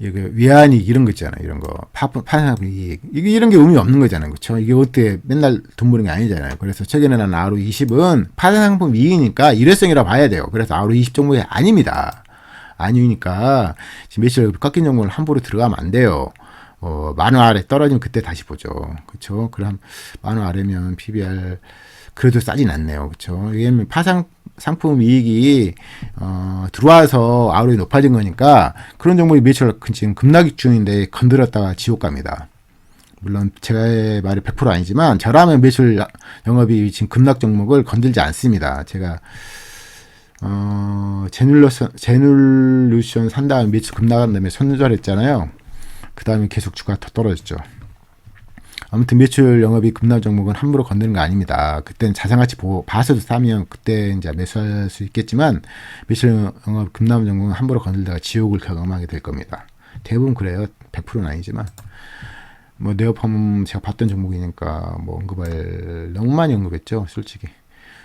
이게 외환이익 이런 거 있잖아요. 이런 거 파산이익 이런 게 의미 없는 거잖아요. 그렇죠? 이게 어떻게 맨날 돈 버는 게 아니잖아요. 그래서 최근에 난 ROE 20은 파산상품 이익이니까 일회성이라고 봐야 돼요. 그래서 ROE 20 종목이 아닙니다. 아니니까 지금 매출 깎인 종목을 함부로 들어가면 안 돼요. 10,000원 아래 떨어지면 그때 다시 보죠. 그렇죠? 그럼 10,000원 아래면 PBR 그래도 싸진 않네요. 그렇죠? 이게 상품 이익이 들어와서 ROE 높아진 거니까 그런 종목이 매출 지금 급락이 중인데 건드렸다가 지옥 갑니다. 물론 제가 말이 100% 아니지만 저라면 매출 영업이 지금 급락 종목을 건들지 않습니다. 제가 제눌루션 산 다음에 매출 급락한 다음에 손절했잖아요. 그 다음에 계속 주가가 더 떨어졌죠. 아무튼 매출 영업이 급락 종목은 함부로 건드는 거 아닙니다. 그때는 자산가치 봐서도 싸면 그때 이제 매수할 수 있겠지만 매출 영업 급락 종목은 함부로 건들다가 지옥을 경험하게 될 겁니다. 대부분 그래요. 100%는 아니지만 뭐 네오팜 제가 봤던 종목이니까 뭐 너무 많이 언급했죠. 솔직히.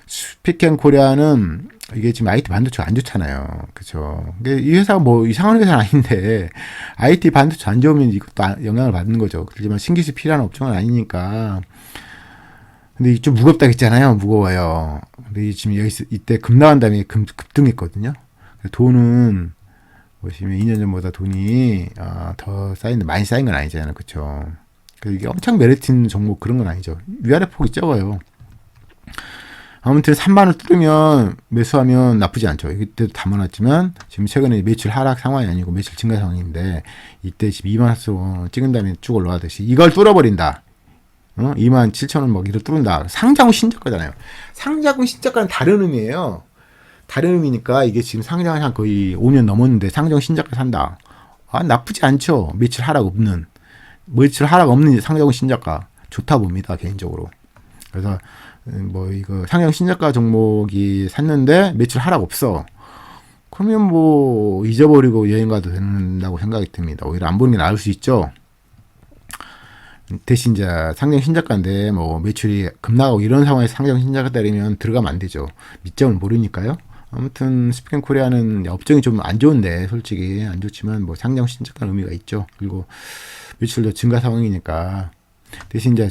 스픽앤코리아는 이게 지금 IT 반도체 안 좋잖아요. 그렇죠. 이 회사가 뭐 이상한 회사는 아닌데 IT 반도체 안 좋으면 이것도 영향을 받는 거죠. 그렇지만 신기술 필요한 업종은 아니니까. 근데 좀 무겁다 했잖아요. 무거워요. 근데 지금 이때 급락한 다음에 급등했거든요. 돈은 보시면 2년 전보다 돈이 더 쌓이는데 많이 쌓인 건 아니잖아요. 그렇죠. 이게 엄청 메리트 종목 그런 건 아니죠. 위아래 폭이 적어요. 아무튼 30,000원 뚫으면 매수하면 나쁘지 않죠. 이때도 담아놨지만 지금 최근에 매출 하락 상황이 아니고 매출 증가 상황인데 이때 지금 20,000원 찍은 다음에 쭉 올라가듯이 이걸 뚫어버린다. 27,000원 막 이걸 뚫는다. 상장후 신저가잖아요. 상장후 신저가는 다른 의미예요. 다른 의미니까 이게 지금 상장을 한 거의 5년 넘었는데 상장 신저가 산다. 나쁘지 않죠. 매출 하락 없는 상장 신저가 좋다 봅니다. 개인적으로. 그래서 뭐 이거 상장 신저가 종목이 샀는데 매출 하락 없어. 그러면 뭐 잊어버리고 여행 가도 된다고 생각이 듭니다. 오히려 안 보는 게 나을 수 있죠. 대신 이제 상장 신작가인데 뭐 매출이 급나가고 이런 상황에서 상장 신작가 때리면 들어가면 안 되죠. 밑점을 모르니까요. 아무튼 스피켄코리아는 업종이 좀 안 좋은데 솔직히 안 좋지만 뭐 상장 신작가 의미가 있죠. 그리고 매출도 증가 상황이니까 대신 이제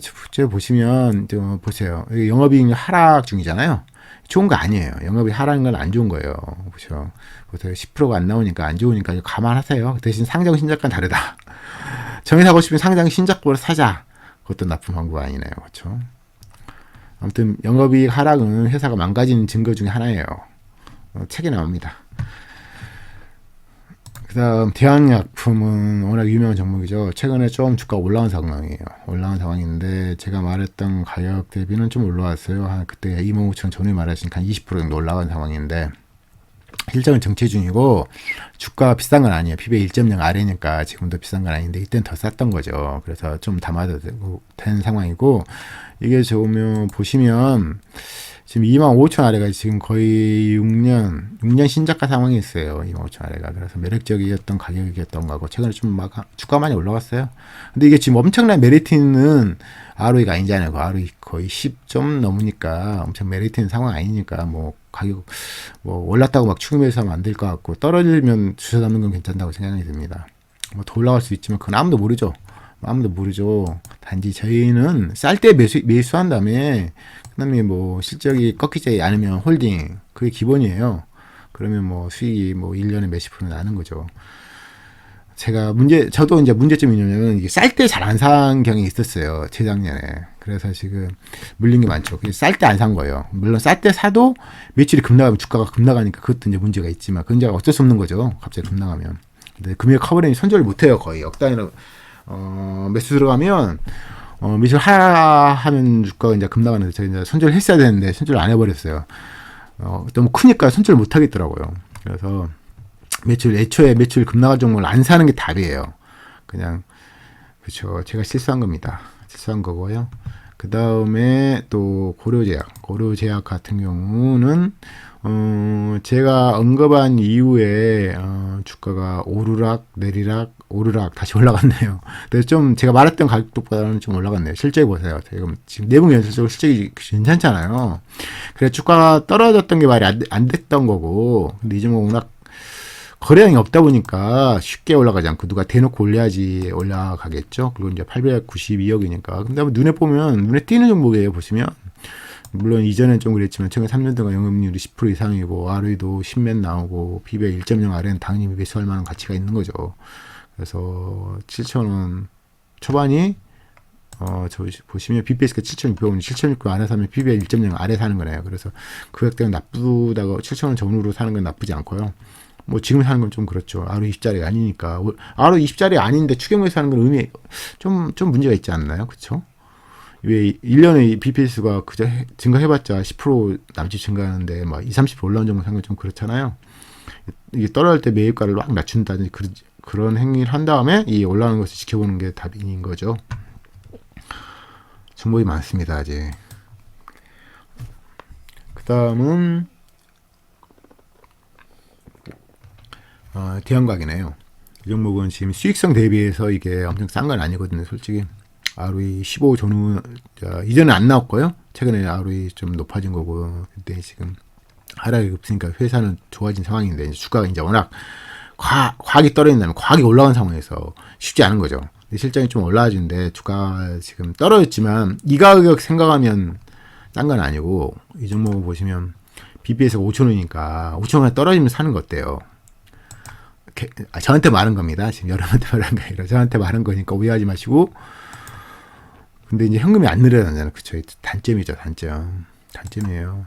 보시면 좀 보세요. 영업이익 하락 중이잖아요. 좋은 거 아니에요. 영업이 하락인 건 안 좋은 거예요. 보세요. 10%가 안 나오니까 안 좋으니까 감안하세요. 대신 상장 신작가는 다르다. 정해 사고 싶으면 상장 신작보를 사자. 그것도 나쁜 방법 아니네요. 그렇죠? 아무튼 영업이익 하락은 회사가 망가지는 증거 중에 하나예요. 책에 나옵니다. 그 다음 대한약품은 워낙 유명한 종목이죠. 최근에 좀 주가가 올라온 상황이에요. 올라온 상황인데 제가 말했던 가격 대비는 좀 올라왔어요. 한 그때 25,000원 전에 말했으니까 한 20% 정도 올라간 상황인데 실적은 정체 중이고 주가가 비싼 건 아니에요. PB 1.0 아래니까 지금도 비싼 건 아닌데 이때는 더 쌌던 거죠. 그래서 좀 담아도 된 상황이고 이게 좋으면 보시면 지금 25,000 아래가 지금 거의 6년 신작가 상황이 있어요. 25,000 아래가. 그래서 매력적이었던 가격이었던 거고, 최근에 좀 막 주가 많이 올라갔어요. 근데 이게 지금 엄청난 메리트 있는 ROE가 아니잖아요. 그 ROE 거의 10점 넘으니까 엄청 메리트 있는 상황 아니니까, 뭐, 가격, 뭐, 올랐다고 막 추금해서 하면 안 될 것 같고, 떨어지면 주워 담는 건 괜찮다고 생각이 듭니다. 뭐, 더 올라갈 수 있지만, 그건 아무도 모르죠. 아무도 모르죠. 단지 저희는 쌀 때 매수한 다음에 그다음에 뭐 실적이 꺾이지 않으면 홀딩 그게 기본이에요. 그러면 뭐 수익이 뭐 1년에 몇십 프로 나는 거죠. 저도 이제 문제점이 뭐냐면 이게 쌀 때 잘 안 산 경향이 있었어요. 재작년에. 그래서 지금 물린 게 많죠. 쌀 때 안 산 거예요. 물론 쌀 때 사도 매출이 급나가면 주가가 급나가니까 그것도 이제 문제가 있지만 그건 이제 어쩔 수 없는 거죠. 갑자기 급나가면. 근데 금액 커버링이 손절을 못 해요. 거의 억단위로 매수 들어가면 매수 하면 주가가 이제 급나가는데 제가 이제 손절을 했어야 되는데 손절을 안 해버렸어요. 너무 크니까 손절을 못 하겠더라고요. 그래서 애초에 매출 급나갈 종목을 안 사는 게 답이에요. 그냥 그렇죠. 제가 실수한 겁니다. 실수한 거고요. 그 다음에 또 고려제약 같은 경우는 제가 언급한 이후에 주가가 오르락 다시 올라갔네요. 그래서 좀 제가 말했던 가격보다는 좀 올라갔네요. 실제 보세요. 지금 내분 연설적으로 실적이 괜찮잖아요. 그래서 주가가 떨어졌던 게 말이 안 됐던 거고, 근데 이 종목 워낙 거래량이 없다 보니까 쉽게 올라가지 않고 누가 대놓고 올려야지 올라가겠죠. 그리고 이제 892억이니까. 근데 눈에 띄는 종목이에요. 보시면. 물론 이전엔 좀 그랬지만 최근 3년 동안 영업률이 10% 이상이고 ROE도 10몇 나오고 PBR 1.0 아래는 당연히 매수할 만한 가치가 있는 거죠. 그래서 7,000원 초반이 저 보시면 BPS가 7,600원, 7,600원 안에 사면 PBR 1.0 아래 사는 거네요. 그래서 그 가격 때문에 나쁘다고 7,000원 전후로 사는 건 나쁘지 않고요. 뭐 지금 사는 건 좀 그렇죠. ROE 20짜리가 아니니까. ROE 20짜리 아닌데 추경에서 사는 건 의미 좀 문제가 있지 않나요? 그렇죠? 왜 1년에 BPS가 그저 증가해봤자 10% 남짓 증가하는데 막 20, 30% 올라온 정도 생각 좀 그렇잖아요. 이게 떨어질 때 매입가를 막 낮춘다든지 그런 행위를 한 다음에 이 올라오는 것을 지켜보는 게 답인 거죠. 정보이 많습니다. 아직. 그 다음은 대형각이네요. 이 종목은 지금 수익성 대비해서 이게 엄청 싼 건 아니거든요. 솔직히 ROE 15 전후 이전에 안 나왔고요. 최근에 ROE 좀 높아진 거고, 근데 지금 하락이 없으니까 회사는 좋아진 상황인데 이제 주가가 이제 워낙 과학이 떨어진다면 과학이 올라간 상황에서 쉽지 않은 거죠. 근데 실적이 좀 올라와지는데 주가가 지금 떨어졌지만 이 가격 생각하면 딴 건 아니고, 이 종목 보시면 BPS가 5,000원이니까 5,000원에 떨어지면 사는 거 어때요? 저한테 말한 겁니다. 지금 여러분한테 말한 게 아니라 저한테 말한 거니까 오해하지 마시고. 근데 이제 현금이 안 늘어나잖아요. 그쵸? 단점이죠. 단점이에요.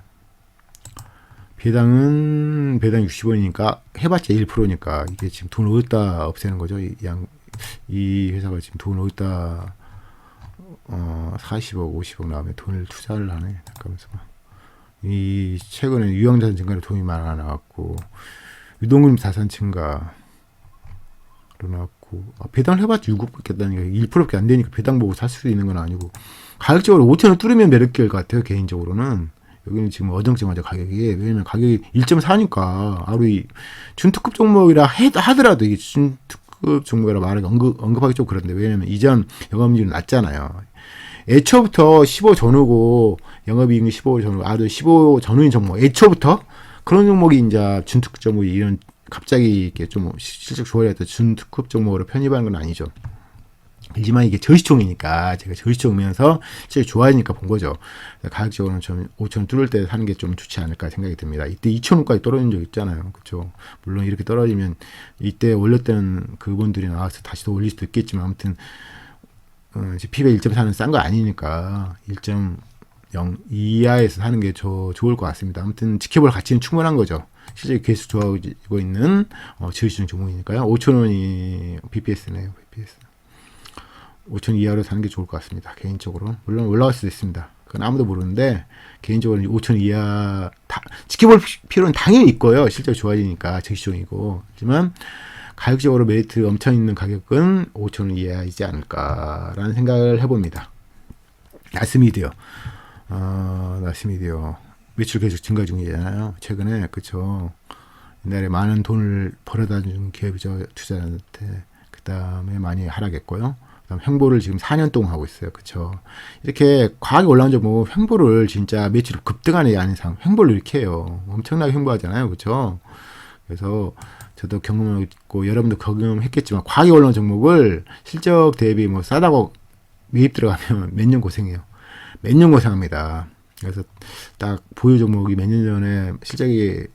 배당 60원이니까 해봤자 1%니까 이게 지금 돈 어디다 없애는 거죠. 이 회사가 지금 돈 어디다 40억 50억 나오면 돈을 투자를 하네. 잠깐만요. 이 최근에 유형자산 증가로 돈이 많아 나왔고, 유동금 자산 증가 일어났고, 배당을 해봤자 6억밖에 안 되니까 1%밖에 안 되니까 배당 보고 살 수 있는 건 아니고, 가격적으로 5,000원 뚫으면 매력길 것 같아요. 개인적으로는. 여기는 지금 어정쩡하죠. 가격이. 왜냐면 가격이 1.4니까 ROE 준특급 종목이라 하더라도 이게 준특급 종목이라 말하기 언급하기 좀 그런데, 왜냐면 이전 영업이익률이 낮잖아요. 애초부터 15 전후고 영업이익률 15 전후, 아주 15 전후인 종목, 애초부터 그런 종목이 이제 준특급 종목이 이런 갑자기 이렇게 좀 실적 좋아졌다 준특급 종목으로 편입하는 건 아니죠. 하지만 이게 저시총이니까 제가 저시총이면서 실적이 좋아지니까 본 거죠. 가격적으로는 좀 5,000원 뚫을 때 사는 게 좀 좋지 않을까 생각이 듭니다. 이때 2,000원까지 떨어진 적 있잖아요. 그렇죠. 물론 이렇게 떨어지면 이때 올렸던 그분들이 나와서 다시 더 올릴 수도 있겠지만, 아무튼 PBR 1.4는 싼 거 아니니까 1.0 이하에서 사는 게 좋을 것 같습니다. 아무튼 지켜볼 가치는 충분한 거죠. 실적이 계속 좋아지고 있는 저시총 종목이니까요. 5,000원이 BPS네요. BPS. 5,000 이하로 사는 게 좋을 것 같습니다. 개인적으로. 물론 올라갈 수도 있습니다. 그건 아무도 모르는데, 개인적으로 5,000 이하 지켜볼 필요는 당연히 있고요. 실적이 좋아지니까 저시총이고. 하지만 가격적으로 메리트 엄청 있는 가격은 5,000원 이하이지 않을까라는 생각을 해봅니다. 나스미디어. 나스미디어. 매출 계속 증가 중이잖아요. 최근에. 그쵸. 옛날에 많은 돈을 벌어다 준 기업이죠. 투자자한테. 그 다음에 많이 하락했고요. 그다음 횡보를 지금 4년 동안 하고 있어요. 그렇죠. 이렇게 과하게 올라온 종목 횡보를 진짜 매출을 급등하는 게 아닌 이상 횡보를 이렇게 해요. 엄청나게 횡보하잖아요. 그렇죠. 그래서 저도 경험하고 있고 여러분도 경험했겠지만, 과하게 올라온 종목을 실적 대비 뭐 싸다고 매입 들어가면 몇 년 고생해요. 몇 년 고생합니다. 그래서 딱 보유 종목이 몇 년 전에 실적이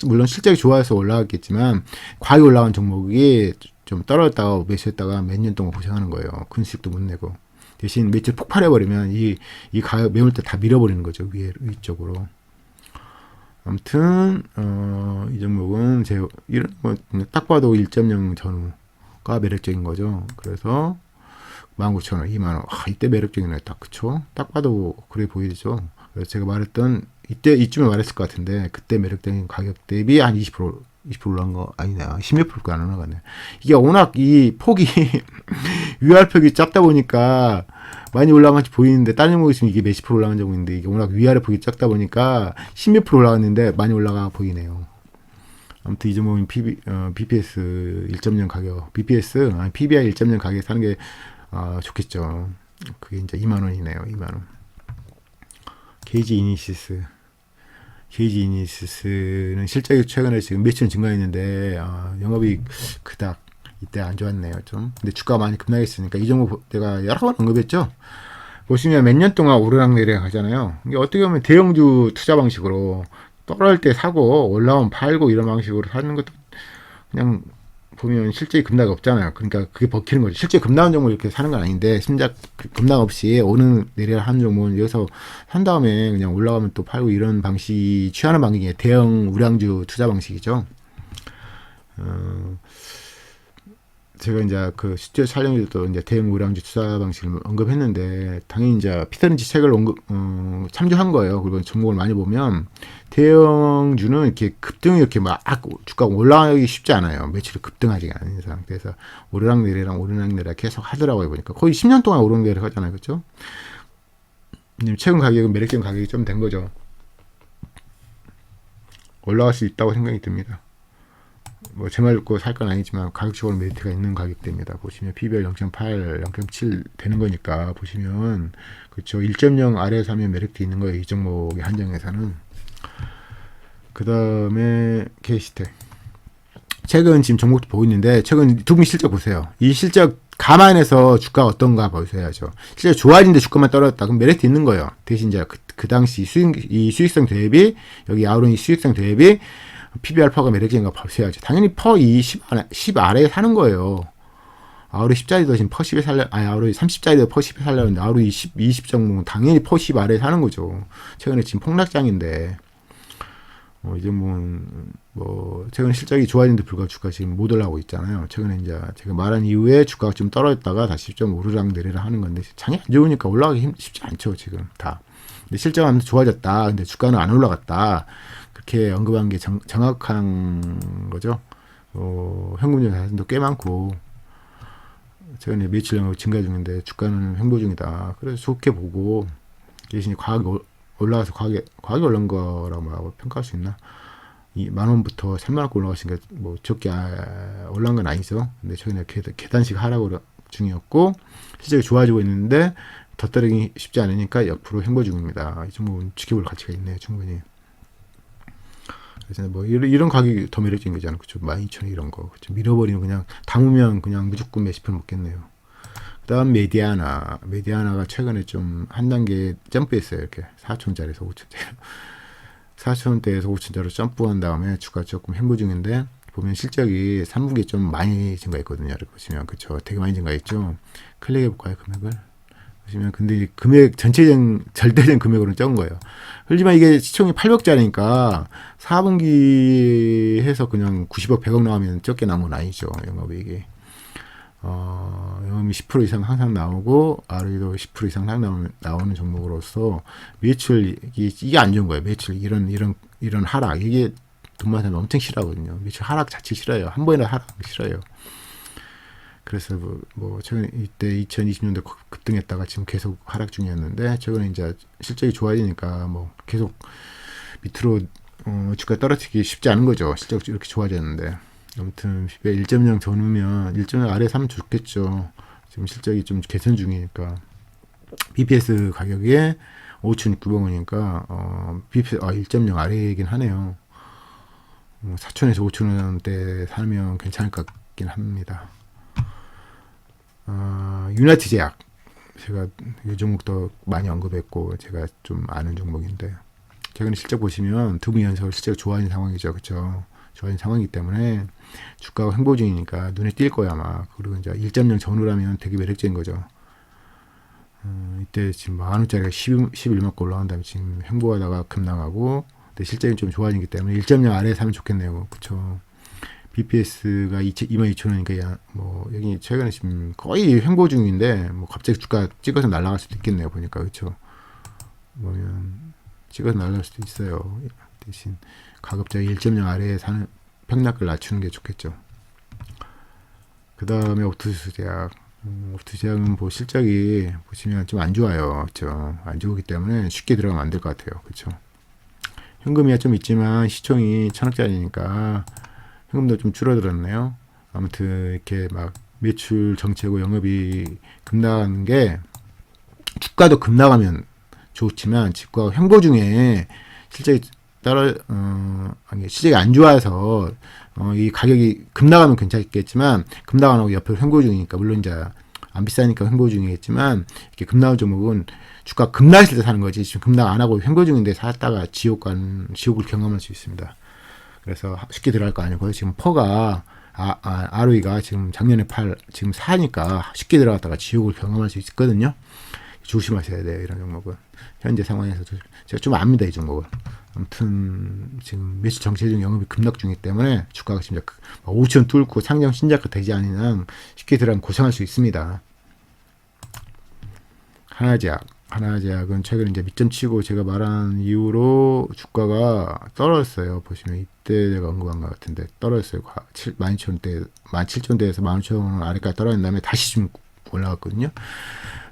물론 실적이 좋아서 올라갔겠지만, 과하게 올라간 종목이 좀 떨어졌다가 매수했다가 몇 년 동안 고생하는 거예요. 큰 수익도 못 내고. 대신 매출 폭발해버리면 이 가격 매물 때 다 밀어버리는 거죠. 위쪽으로. 아무튼 이 종목은 이런 딱 봐도 1.0 전후가 매력적인 거죠. 그래서 19,000원, 20,000원. 이때 매력적이네. 딱 그쵸? 딱 봐도 그래 보이죠. 그래서 제가 말했던 이쯤에 말했을 것 같은데, 그때 매력적인 가격 대비 한 20% 올라간 거 아니냐. 10몇 %가 안 올라가네. 이게 워낙 이 폭이 위아래폭이 작다 보니까 많이 올라간지 보이는데, 다른 종목 있으면 이게 몇십 % 올라간 종목인데, 이게 워낙 위아래폭이 작다 보니까 10몇 % 올라갔는데 많이 올라가 보이네요. 아무튼 이 종목은 BPS 1.0 가격, PBR 1.0 가격에 사는 게 좋겠죠. 그게 이제 20,000원이네요. 20,000원. KG이니시스는 실적이 최근에 지금 매출은 증가했는데, 영업이 그닥 이때 안 좋았네요. 좀. 근데 주가가 많이 급락했으니까 이 종목 내가 여러 번 언급했죠. 보시면 몇 년 동안 오르락내리락 하잖아요. 이게 어떻게 보면 대형주 투자 방식으로 떨어질 때 사고 올라오면 팔고 이런 방식으로 사는 것도 그냥 보면 실제 급락 없잖아요. 그러니까 그게 버티는 거죠. 실제 급락한 종목을 이렇게 사는 건 아닌데, 심지어 급락 없이 오는 내리락 하는 종목은 여기서 산 다음에 그냥 올라가면 또 팔고, 이런 방식이 취하는 방식이 대형 우량주 투자 방식이죠. 제가 이제 그 실제 촬영에도 이제 대형 우량주 투자 방식을 언급했는데, 당연히 이제 피터 린치 책을 참조한 거예요. 그리고 종목을 많이 보면 대형주는 이렇게 급등이 이렇게 막 주가가 올라가기 쉽지 않아요. 매출이 급등하지 않은 상태에서 오르락내리락 계속 하더라고요. 보니까 거의 10년 동안 오르락내리락 하잖아요. 그렇죠? 최근 가격은 매력적인 가격이 좀 된 거죠. 올라갈 수 있다고 생각이 듭니다. 뭐 제 말 듣고 살 건 아니지만 가격적으로 메리트가 있는 가격대입니다. 보시면 PBR 0.8, 0.7 되는 거니까, 보시면 그렇죠. 1.0 아래에 사면 메리트 있는 거예요. 이 종목의 한정에서는. 그 다음에 K시텍. 최근 지금 종목도 보고 있는데, 최근 두 분 실적 보세요. 이 실적 감안해서 주가가 어떤가 보셔야죠. 실적 좋아지는데 주가만 떨어졌다. 그럼 메리트 있는 거예요. 대신 이제 그 당시 수익성 대비, 여기 아우론이 수익성 대비 PBR퍼가 매력적인가 보셔야죠. 당연히 퍼 10 아래에 사는 거예요. 아우로 10짜리도 지금 퍼 10에 아우로 30짜리도 퍼 10에 살려는데, 아우로 20 정도면 당연히 퍼 10 아래에 사는 거죠. 최근에 지금 폭락장인데, 이제 최근에 실적이 좋아지는데 불구하고 주가 지금 못 올라가고 있잖아요. 최근에 이제 제가 말한 이후에 주가가 좀 떨어졌다가 다시 좀 오르락내리락 하는 건데, 장이 안 좋으니까 올라가기 쉽지 않죠, 지금 다. 근데 실적은 좋아졌다. 근데 주가는 안 올라갔다. 그렇게 언급한 게 정확한 거죠. 현금적 자산도 꽤 많고, 최근에 매출량이 증가 중인데 주가는 횡보 중이다. 그래서 좋게 보고, 대신 과하게 올라가서 과하게 올라온 거라고 평가할 수 있나? 만 원부터 3만 원까지 올라가시니까 뭐 적게 올라간 건 아니죠. 근데 최근에 계단식 하락 중이었고 실적이 좋아지고 있는데 더 떨어지기 쉽지 않으니까 옆으로 횡보 중입니다. 이 종목은 지켜볼 가치가 있네요, 충분히. 그래서 뭐 이런 가격이 더 매력적인 거잖아요, 그렇죠? 12,000원 이런 거, 그렇죠? 밀어버리면 그냥 담으면 그냥 무조건 몇십 편 먹겠네요. 그다음 메디아나가 최근에 좀 한 단계 점프했어요. 이렇게 4,000원짜리에서 5,000원짜리. 4,000원대에서 5,000원짜리로 점프한 다음에 주가 조금 횡보 중인데 보면 실적이 3분기에 좀 많이 증가했거든요. 이렇게 보시면 그렇죠. 되게 많이 증가했죠. 클릭해 볼까요, 금액을? 보시면 근데 금액 전체적 절대적인 금액으로는 적은 거예요. 하지만 이게 시총이 800짜리니까 4분기 해서 그냥 90억, 100억 나오면 적게 나온 건 아니죠. 영업이익이. 영업이 10% 이상 항상 나오고 ROE도 10% 이상 나오는 종목으로서 매출 이게 안 좋은 거예요. 매출 이런 하락 이게 돈 많은 사람 엄청 싫어하거든요. 매출 하락 자체 싫어요. 한 번이라도 하락 싫어요. 그래서 뭐 최근 이때 2020년대 급등했다가 지금 계속 하락 중이었는데 최근에 이제 실적이 좋아지니까 뭐 계속 밑으로 주가 떨어지기 쉽지 않은 거죠. 실적 이렇게 좋아졌는데. 아무튼 1.0 전후면 1.0 아래 사면 좋겠죠. 지금 실적이 좀 개선 중이니까 BPS 가격이 5,900원이니까 BPS 1.0 아래이긴 하네요. 4,000에서 5,000원대 사면 괜찮을 것 같긴 합니다. 유나이트 제약 제가 이 종목도 많이 언급했고 제가 좀 아는 종목인데 최근에 실적 보시면 두 분 연속 실적 좋아하는 상황이죠, 그렇죠? 좋아진 상황이기 때문에 주가가 횡보 중이니까 눈에 띌 거야 아마. 그리고 이제 1.0 전후라면 되게 매력적인 거죠. 이때 지금 10,000원짜리가 11만큼 올라간 다음에 지금 횡보하다가 급락하고 근데 실적이 좀 좋아지기 때문에 1.0 아래에 사면 좋겠네요. 그쵸. BPS가 22,000원이니까 뭐 여기 최근에 지금 거의 횡보 중인데 뭐 갑자기 주가 찍어서 날아갈 수도 있겠네요. 보니까 그쵸. 보면 찍어서 날아갈 수도 있어요. 대신 가급적 1.0 아래에 사는 평락을 낮추는 게 좋겠죠. 그 다음에 옵투스제약. 옵투스제약은 뭐 실적이 보시면 좀 안 좋아요. 그렇죠? 안 좋기 때문에 쉽게 들어가면 안 될 것 같아요. 그렇죠? 현금이 좀 있지만 시총이 1,000억짜리니까 현금도 좀 줄어들었네요. 아무튼 이렇게 막 매출 정체고 영업이 급락하는 게 주가도 급락하면 좋지만 주가가 횡보 중에 실적이 실적이 안 좋아서 이 가격이 급락하면 괜찮겠지만 급락 안 하고 옆에 횡보 중이니까 물론 이제 안 비싸니까 횡보 중이겠지만 이렇게 급락한 종목은 주가 급락했을 때 사는 거지 지금 급락 안 하고 횡보 중인데 샀다가 지옥을 경험할 수 있습니다. 그래서 쉽게 들어갈 거 아니고요. 지금 퍼가 ROE가 지금 작년에 지금 4니까 쉽게 들어갔다가 지옥을 경험할 수 있거든요. 조심하셔야 돼요. 이런 종목은 현재 상황에서 제가 좀 압니다. 이 종목은. 아무튼 지금 매출 정체 중 영업이 급락 중이기 때문에 주가가 진짜 5,000원 뚫고 상장 신자가 되지 않는 한 쉽게 들어가면 고생할 수 있습니다. 하나제약은 최근에 이제 밑점 치고 제가 말한 이후로 주가가 떨어졌어요. 보시면 이때 제가 언급한 것 같은데 떨어졌어요. 12,000원대, 17,000원대에서 15,000원 아래까지 떨어진 다음에 다시 좀 올라갔거든요.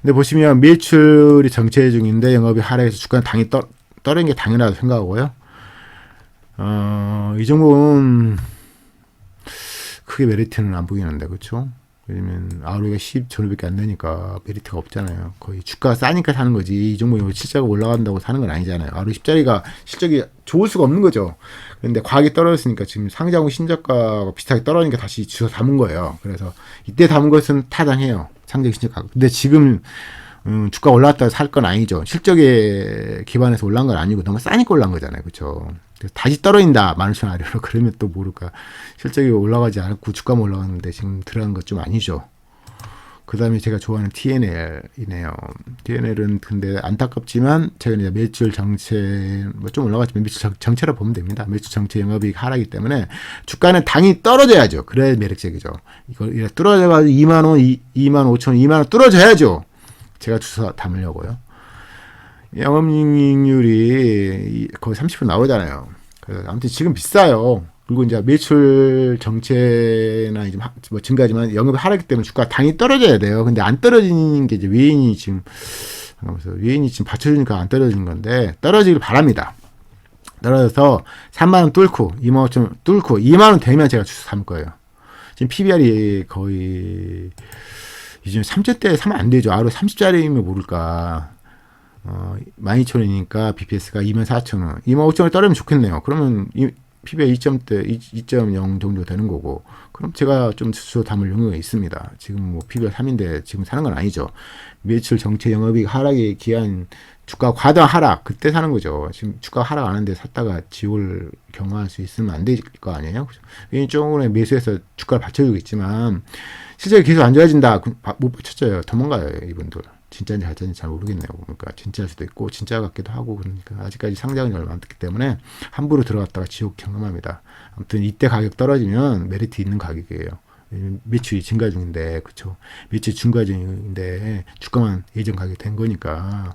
근데 보시면 매출이 정체 중인데 영업이 하락해서 주가는 당연히 떨어진 게 당연하다고 생각하고요. 이 종목은 크게 메리트는 안 보이는데, 그렇죠? 왜냐면 ROE가 10,000원밖에 안 되니까 메리트가 없잖아요. 거의 주가가 싸니까 사는 거지. 이 종목이 실적이 올라간다고 사는 건 아니잖아요. ROE 10짜리가 실적이 좋을 수가 없는 거죠. 근데 과하게 떨어졌으니까 지금 상장후 신저가가 비슷하게 떨어지니까 다시 주워 담은 거예요. 그래서 이때 담은 것은 타당해요. 상장 신저가. 근데 지금 주가 올라왔다고 살 건 아니죠. 실적에 기반해서 올라간 건 아니고 너무 싸니까 올라간 거잖아요. 그렇죠? 다시 떨어진다. 15,000원 아래로. 그러면 또 모를까. 실적이 올라가지 않고 주가만 올라갔는데 지금 들어간 것 좀 아니죠. 그 다음에 제가 좋아하는 TNL이네요. TNL은 근데 안타깝지만 최근에 매출 정체 좀 올라갔지만 매출 정체라 보면 됩니다. 매출 정체 영업이익 하락이기 때문에 주가는 당연히 떨어져야죠. 그래야 매력적이죠. 이걸 떨어져가지고 20,000원, 25,000원, 20,000원 떨어져야죠. 제가 주워 담으려고요. 영업이익률이 거의 30% 나오잖아요. 그래서 아무튼 지금 비싸요. 그리고 이제 매출 정체나 이제 뭐 증가하지만 영업이 하락기 때문에 주가가 당연히 떨어져야 돼요. 근데 안 떨어지는 게 이제 외인이 지금 받쳐주니까 안 떨어지는 건데 떨어지길 바랍니다. 떨어져서 3만원 뚫고 2만5천 뚫고 2만원 되면 제가 주식 삼을 거예요. 지금 PBR이 거의 이제 3조대 사면 안 되죠. 하루 30짜리면 모를까. 12,000원이니까 BPS가 24,000원. 25,000원 떨어지면 좋겠네요. 그러면 PBR 2.0 정도 되는 거고. 그럼 제가 좀 주소 담을 용의가 있습니다. 지금 뭐 PBR 3인데 지금 사는 건 아니죠. 매출 정체 영업이익 하락에 기한 주가 과다한 하락, 그때 사는 거죠. 지금 주가 하락 안 하는데 샀다가 지옥을 경험할 수 있으면 안 될 거 아니에요? 조금의 매수해서 주가를 받쳐주고 있지만, 실제 계속 안 좋아진다. 못 받쳐줘요. 도망가요, 이분들. 진짜인지 가짜인지 잘 모르겠네요. 그러니까 진짜일 수도 있고, 진짜 같기도 하고, 그러니까 아직까지 상장이 얼마 안 됐기 때문에 함부로 들어갔다가 지옥 경험합니다. 아무튼 이때 가격 떨어지면 메리트 있는 가격이에요. 매출이 증가 중인데, 그쵸. 매출 증가 중인데, 주가만 예전 가격 된 거니까.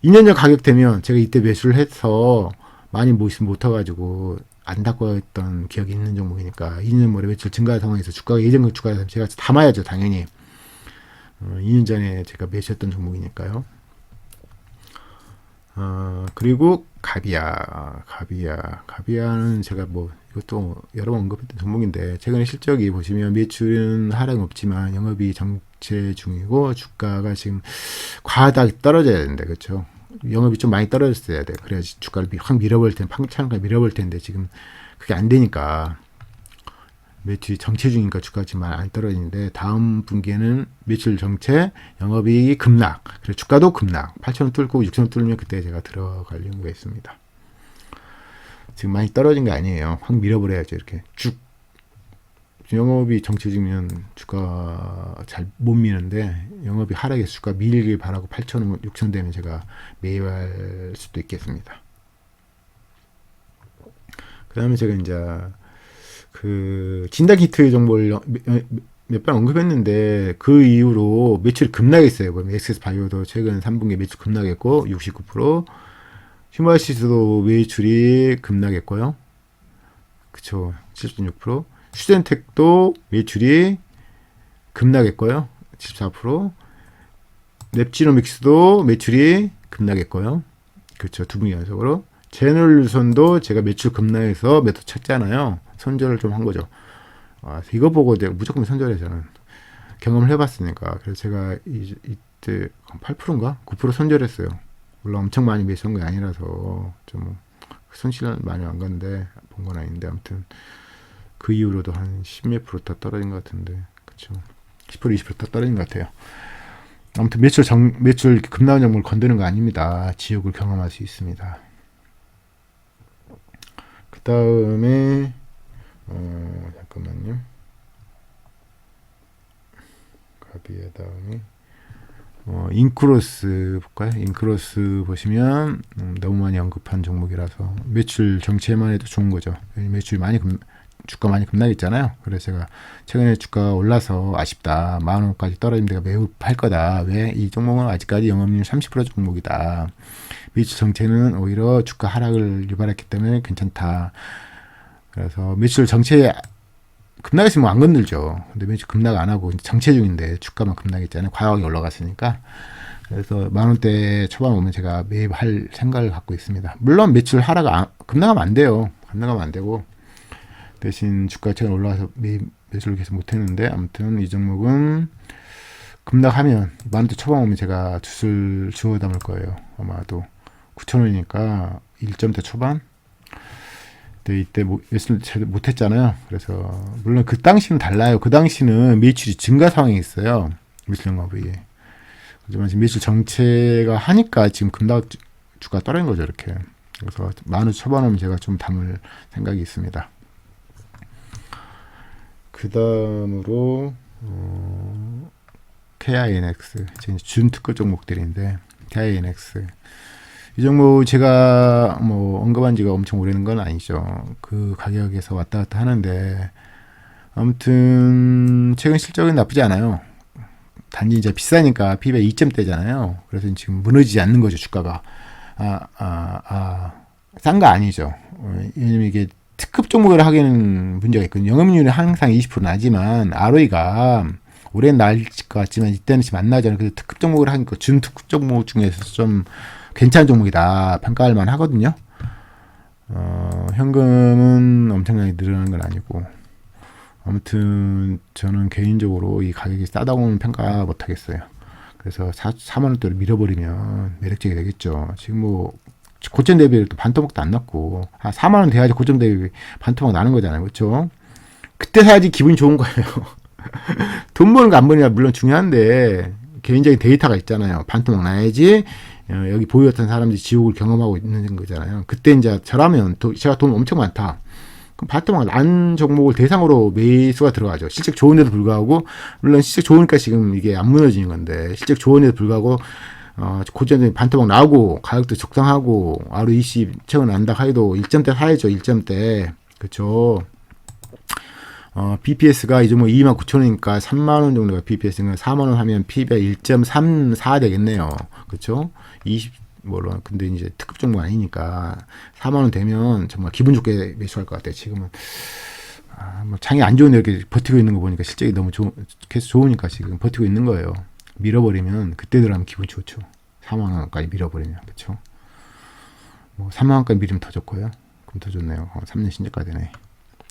2년 전 가격 되면 제가 이때 매수를 해서 많이 못 타가지고 안 닦고 했던 기억이 있는 종목이니까 2년 만에 매출 증가 상황에서 주가가 예전 주가에서 제가 담아야죠, 당연히. 2년 전에 제가 매수했던 종목이니까요. 그리고 가비아는 제가 뭐 이것도 여러 번 언급했던 종목인데 최근에 실적이 보시면 매출은 하락은 없지만 영업이 정체 중이고 주가가 지금 과하게 떨어져야 되는데 그렇죠. 영업이 좀 많이 떨어졌어야 돼. 그래야지 주가를 확 밀어버릴 텐데 팡창가 밀어버릴 텐데 지금 그게 안 되니까 매출이 정체 중이니까 주가가 지금 많이 떨어지는데 다음 분기에는 매출 정체, 영업이익이 급락, 그리고 주가도 급락. 8,000원 뚫고 6,000원 뚫으면 그때 제가 들어갈 용의가 있습니다. 지금 많이 떨어진 게 아니에요. 확 밀어버려야죠. 이렇게 쭉. 영업이 정체 중이면 주가 잘 못 미는데 영업이 하락해서 주가 밀길 바라고 8,000원, 6,000원 되면 제가 매입할 수도 있겠습니다. 그 다음에 제가 이제 그 진단키트 정보를 몇 번 언급했는데 그 이후로 매출이 급락했어요. 엑세스 바이오도 최근 3분기 매출 급락했고 69%, 휴마시스도 매출이 급락했고요. 그쵸, 76%. 슈젠텍도 매출이 급락했고요. 74%. 랩지노믹스도 매출이 급락했고요. 그렇죠. 두 분기 연속으로. 제널루선도 제가 매출 급락해서 몇 호 쳤잖아요. 선절을 좀 한 거죠. 이거 보고 내가 무조건 선절해 저는. 경험을 해봤으니까. 그래서 제가 이때 8%인가? 9% 선절했어요. 물론 엄청 많이 매수한 게 아니라서 좀 손실은 많이 안 갔는데 본 건 아닌데 아무튼 그 이후로도 한 10몇 프로 더 떨어진 것 같은데 그쵸. 10% 20% 더 떨어진 것 같아요. 아무튼 매출 급락한 종목을 건드는 거 아닙니다. 지옥을 경험할 수 있습니다. 그 다음에 잠깐만요. 가비의 다음에 인크로스 볼까요? 인크로스 보시면 너무 많이 언급한 종목이라서 매출 정체만 해도 좋은 거죠. 매출이 주가 많이 급락했잖아요. 그래서 제가 최근에 주가가 올라서 아쉽다. 10,000원까지 떨어지면 내가 매입할 거다. 왜? 이 종목은 아직까지 영업률 30% 종목이다. 매출 정체는 오히려 주가 하락을 유발했기 때문에 괜찮다. 그래서 매출 정체 급락했으면 안 건들죠. 근데 매출 급락 안 하고 정체 중인데 주가만 급락했잖아요. 과하게 올라갔으니까. 그래서 10,000원대 초반 오면 제가 매입할 생각을 갖고 있습니다. 물론 매출 급락하면 안 돼요. 급락하면 안 되고 대신 주가 최근 올라가서 매수를 계속 못했는데 아무튼 이 종목은 급락하면 10,000원대 초반 오면 제가 주술 주워 담을 거예요. 아마도 9,000원이니까 1점대 초반. 근데 이때 매수를 제대로 못했잖아요. 그래서 물론 그 당시는 달라요. 그 당시는 매출이 증가 상황이 있어요. 매출 영업이. 하지만 지금 매출 정체가 하니까 지금 급락 주가 떨어진 거죠. 이렇게. 그래서 10,000원 초반 오면 제가 좀 담을 생각이 있습니다. 그 다음으로 KINX 준특급 종목들인데 KINX 이 종목 제가 뭐 언급한 지가 엄청 오래된 건 아니죠. 그 가격에서 왔다 갔다 하는데 아무튼 최근 실적은 나쁘지 않아요. 단지 이제 비싸니까 PBR 2점대잖아요. 그래서 지금 무너지지 않는 거죠. 주가가 싼 거 아니죠. 왜냐면 이게 특급 종목을 하기에는 문제가 있거든요. 영업률이 항상 20% 나지만 ROE가 올해는 나을 것 같지만 이때는 지금 안 나잖아요. 그래서 특급 종목을 하니까 준특급 종목 중에서 좀 괜찮은 종목이다 평가할 만 하거든요. 현금은 엄청나게 늘어나는 건 아니고, 아무튼 저는 개인적으로 이 가격이 싸다고는 평가 못 하겠어요. 그래서 4만 원대로 밀어버리면 매력적이 되겠죠. 지금 뭐 고점 대비 또 반토막도 안 났고, 4만 원 돼야지 고점 대비 반토막 나는 거잖아요, 그렇죠? 그때 사야지 기분이 좋은 거예요. 돈 버는 거 안 버느냐 물론 중요한데 개인적인 데이터가 있잖아요. 반토막 나야지 여기 보유했던 사람들이 지옥을 경험하고 있는 거잖아요. 그때 이제 저라면 제가 돈 엄청 많다. 그럼 반토막 난 종목을 대상으로 매수가 들어가죠. 실적 좋은데도 불구하고, 물론 실적 좋으니까 지금 이게 안 무너지는 건데, 실적 좋은데도 불구하고 고점에 반토막 나오고 가격도 적당하고 ROE 채워 난다 하여도 1점대 사야죠. 1점대. 그렇죠. BPS가 이제 뭐 29,000원이니까 3만원 정도가 BPS는 4만원 하면 PB가 1.34 되겠네요. 그쵸? 20, 근데 이제 특급 종목 아니니까 4만원 되면 정말 기분 좋게 매수할 것 같아요. 지금은. 뭐 장이 안 좋은데 이렇게 버티고 있는 거 보니까 실적이 너무 계속 좋으니까 지금 버티고 있는 거예요. 밀어버리면, 그때 들어가면 기분 좋죠. 4만원까지 밀어버리면. 그쵸? 뭐 3만원까지 밀으면 더 좋고요. 그럼 더 좋네요. 3년 신제가 되네.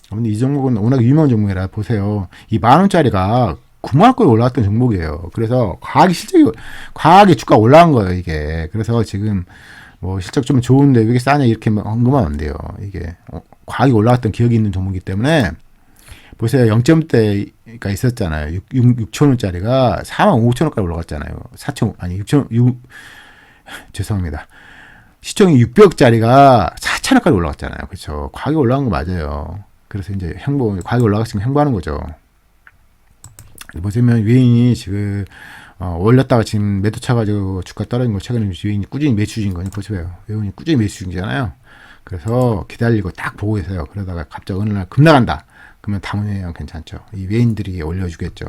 근데 이 종목은 워낙 유명한 종목이라 보세요. 이 만원짜리가 9만원까지 올라갔던 종목이에요. 그래서 과하게 주가 올라간 거예요, 이게. 그래서 지금 뭐 실적 좀 좋은데 왜 이렇게 싸냐 이렇게 언급하면 안 돼요. 이게 과하게 올라갔던 기억이 있는 종목이기 때문에 보세요. 0점대가 있었잖아요. 6천원짜리가 45,000원까지 올라갔잖아요. 6천원, 시총이 600억짜리가 4천원까지 올라갔잖아요. 그렇죠. 과하게 올라간 거 맞아요. 그래서 이제 과하게 올라갔으면 행보하는 거죠. 보시면 외인이 지금 올렸다가 지금 매도 차가지고 주가 떨어진 거 최근에 외인이 꾸준히 매수 중인 거니 보세요. 외인이 꾸준히 매수 중이잖아요. 그래서 기다리고 딱 보고 있어요. 그러다가 갑자기 어느 날 급락한다. 그러면 당연히 괜찮죠. 이 외인들이 올려주겠죠.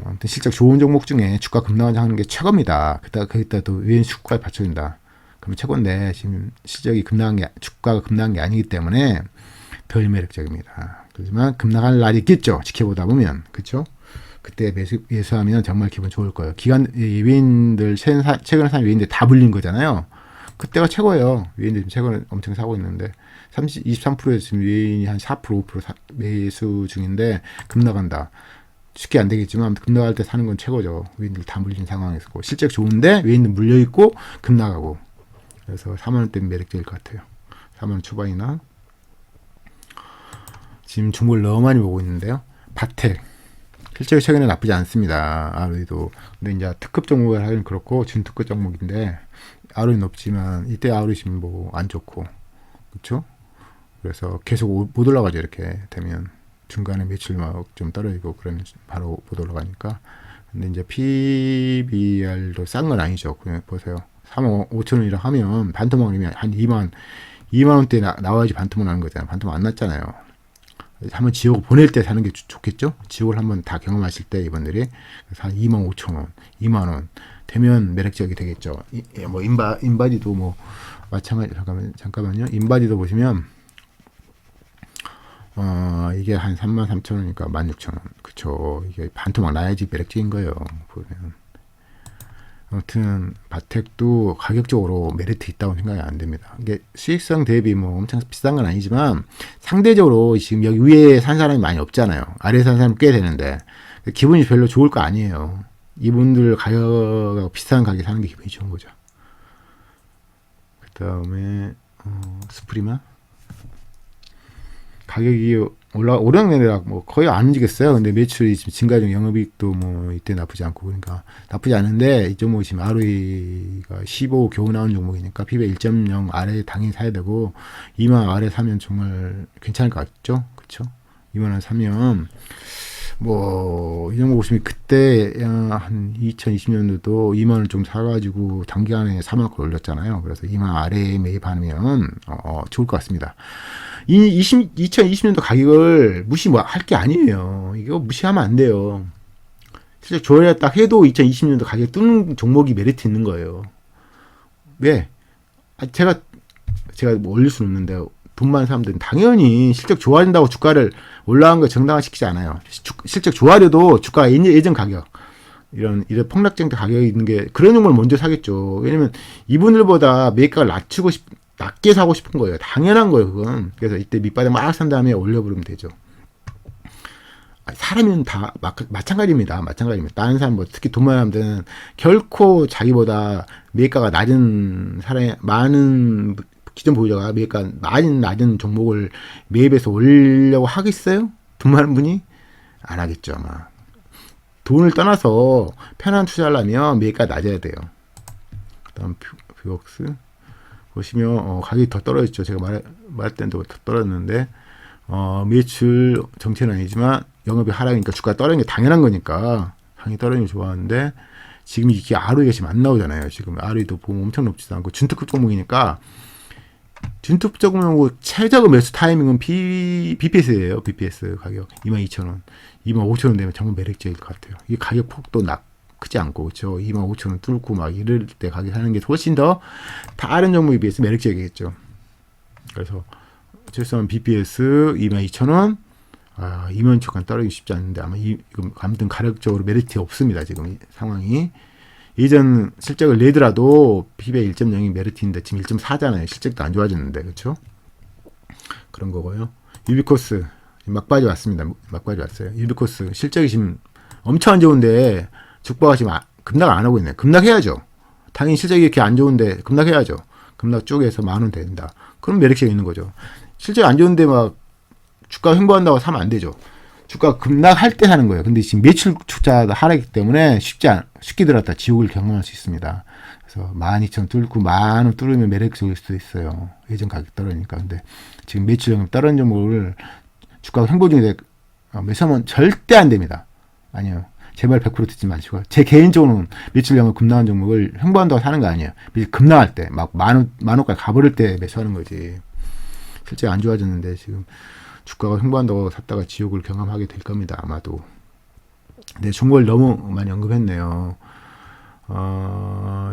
아무튼 실적 좋은 종목 중에 주가 급락하는 게 최고입니다. 거기다 또 외인 주가에 받쳐준다. 그러면 최고인데 지금 실적이 주가가 급락한 게 아니기 때문에 덜 매력적입니다. 그렇지만 급락할 날이 있겠죠. 지켜보다 보면. 그렇죠? 그때 매수하면 정말 기분 좋을 거예요. 외인들, 최근에 산 외인들 다 불린 거잖아요. 그때가 최고예요. 외인들 최근에 엄청 사고 있는데 23%에서 지금 외인이 한 4%, 5% 매수 중인데 급락한다. 쉽게 안 되겠지만 급락할 때 사는 건 최고죠. 외인들 다 물린 상황에서. 실적 좋은데 외인들 물려있고 급락하고. 그래서 4만원대 매력적일 것 같아요. 4만원 초반이나. 지금 중국을 너무 많이 보고 있는데요. 바텍. 실적이 최근에 나쁘지 않습니다. ROE도. 근데 이제 특급 종목을 하긴 그렇고, 준특급 종목인데, ROE 높지만, 이때 ROE 지금 뭐 안 좋고. 그쵸? 그래서 계속 못 올라가죠. 이렇게 되면. 중간에 매출 막 좀 떨어지고, 그러면 바로 못 올라가니까. 근데 이제 PBR도 싼 건 아니죠. 그냥 보세요. 3억 5천원이라 하면, 반토막이면 한 2만원대 나와야지 반토막 나는 거잖아요. 반토막 안 났잖아요. 한번 지옥을 보낼 때 사는 게 좋겠죠? 지옥을 한번 다 경험하실 때 이분들이 그래서 한 25,000원, 2만원 되면 매력적이 되겠죠. 뭐 인바디도 뭐 마찬가지. 잠깐만요. 인바디도 보시면 이게 한 33,000원이니까 16,000원. 그쵸? 이게 반토막 나야지 매력적인 거예요. 보면. 아무튼 바텍도 가격적으로 메리트 있다고 생각이 안 됩니다. 이게 수익성 대비 뭐 엄청 비싼 건 아니지만 상대적으로 지금 여기 위에 산 사람이 많이 없잖아요. 아래에 산 사람이 꽤 되는데 기분이 별로 좋을 거 아니에요. 이분들 가격하고 비싼 가격에 사는 게 기분이 좋은 거죠. 그 다음에 스프리마 가격이 오르락내리락 뭐 거의 안 움직였어요. 근데 매출이 지금 증가 중, 영업이익도 뭐 이때 나쁘지 않고, 그러니까 나쁘지 않은데 이 종목이 지금 ROE가 15 겨우 나온 종목이니까 PB 1.0 아래 당연히 사야 되고 2만 아래 사면 정말 괜찮을 것 같죠? 그쵸? 2만 원 사면 뭐 이 종목 보시면 그때 한 2020년도도 2만 원 좀 사가지고 단기간에 4만 원까지 올렸잖아요. 그래서 2만 아래에 매입하면 좋을 것 같습니다. 2020년도 가격을 할 게 아니에요. 이거 무시하면 안 돼요. 실제 좋아졌다 해도 2020년도 가격 뜨는 종목이 메리트 있는 거예요. 왜? 제가 뭐 올릴 수는 없는데 돈 많은 사람들은 당연히 실적 좋아진다고 주가를 올라간 거 정당화시키지 않아요. 실적 좋아져도 주가 예전 가격 이런 폭락적인 가격이 있는 게 그런 종목을 먼저 사겠죠. 왜냐면 이분들보다 매가를 낮추고 낮게 사고 싶은 거예요. 당연한 거예요, 그건. 그래서 이때 밑바닥 막 산 다음에 올려버리면 되죠. 사람은 다 마찬가지입니다. 마찬가지입니다. 다른 사람, 뭐, 특히 돈 많은 사람들은 결코 자기보다 매가가 낮은 사람이, 많은 기존 보유자가 매가 낮은 종목을 매입해서 올리려고 하겠어요? 돈 많은 분이? 안 하겠죠, 아마. 돈을 떠나서 편한 투자하려면 매가 낮아야 돼요. 그 다음, 뷰옥스. 보시면, 가격이 더 떨어졌죠. 제가 말했던 데보다 더 떨어졌는데, 매출 정체는 아니지만, 영업이 하락이니까 주가가 떨어지는 게 당연한 거니까 당연히 떨어지는 게 좋아하는데 지금 이게 ROE가 지금 안 나오잖아요. 지금 ROE도 보면 엄청 높지도 않고 준특급 종목이니까 준특급 종목 최저가 매수 타이밍은 BPS예요. BPS 가격 22,000원, 25,000원 되면 정말 매력적일 것 같아요. 이 가격 폭도 크지 않고 그렇죠. 25,000원 뚫고 막 이럴 때 가격 사는 게 훨씬 더 다른 종목에 비해서 매력적이겠죠. 그래서 최소한 BPS 22,000원 2만 초간 떨어지기 쉽지 않은데 아무튼 가격적으로 메리트 없습니다. 지금 이 상황이. 예전 실적을 내더라도 PBR 1.0이 메리트인데 지금 1.4잖아요. 실적도 안 좋아졌는데 그렇죠? 그런 거고요. 유비코스 막바지 왔습니다. 막바지 왔어요. 유비코스 실적이 지금 엄청 안 좋은데 주가가 지금 급락 안 하고 있네요. 급락해야죠. 당연히 실적이 이렇게 안 좋은데 급락해야죠. 급락 쪽에서 10,000원 된다. 그럼 메리트가 있는 거죠. 실적이 안 좋은데 막 주가 횡보한다고 사면 안 되죠. 주가 급락할 때 사는 거예요. 근데 지금 매출 투자 하락이기 때문에 쉽게 들었다 지옥을 경험할 수 있습니다. 그래서 12,000원 뚫고 10,000원 뚫으면 매력적일 수도 있어요. 예전 가격 떨어지니까. 근데 지금 매출량이 떨어진 종목을 주가가 횡보 중인데 매수하면 절대 안 됩니다. 아니요. 제발 100% 듣지 마시고. 제 개인적으로는 매출량을 급락한 종목을 횡보한다고 사는 거 아니에요. 급락할 때, 막 10,000원까지 가버릴 때 매수하는 거지. 실제 안 좋아졌는데 지금 주가가 횡보한다고 샀다가 지옥을 경험하게 될 겁니다. 아마도. 근데 종목을 너무 많이 언급했네요.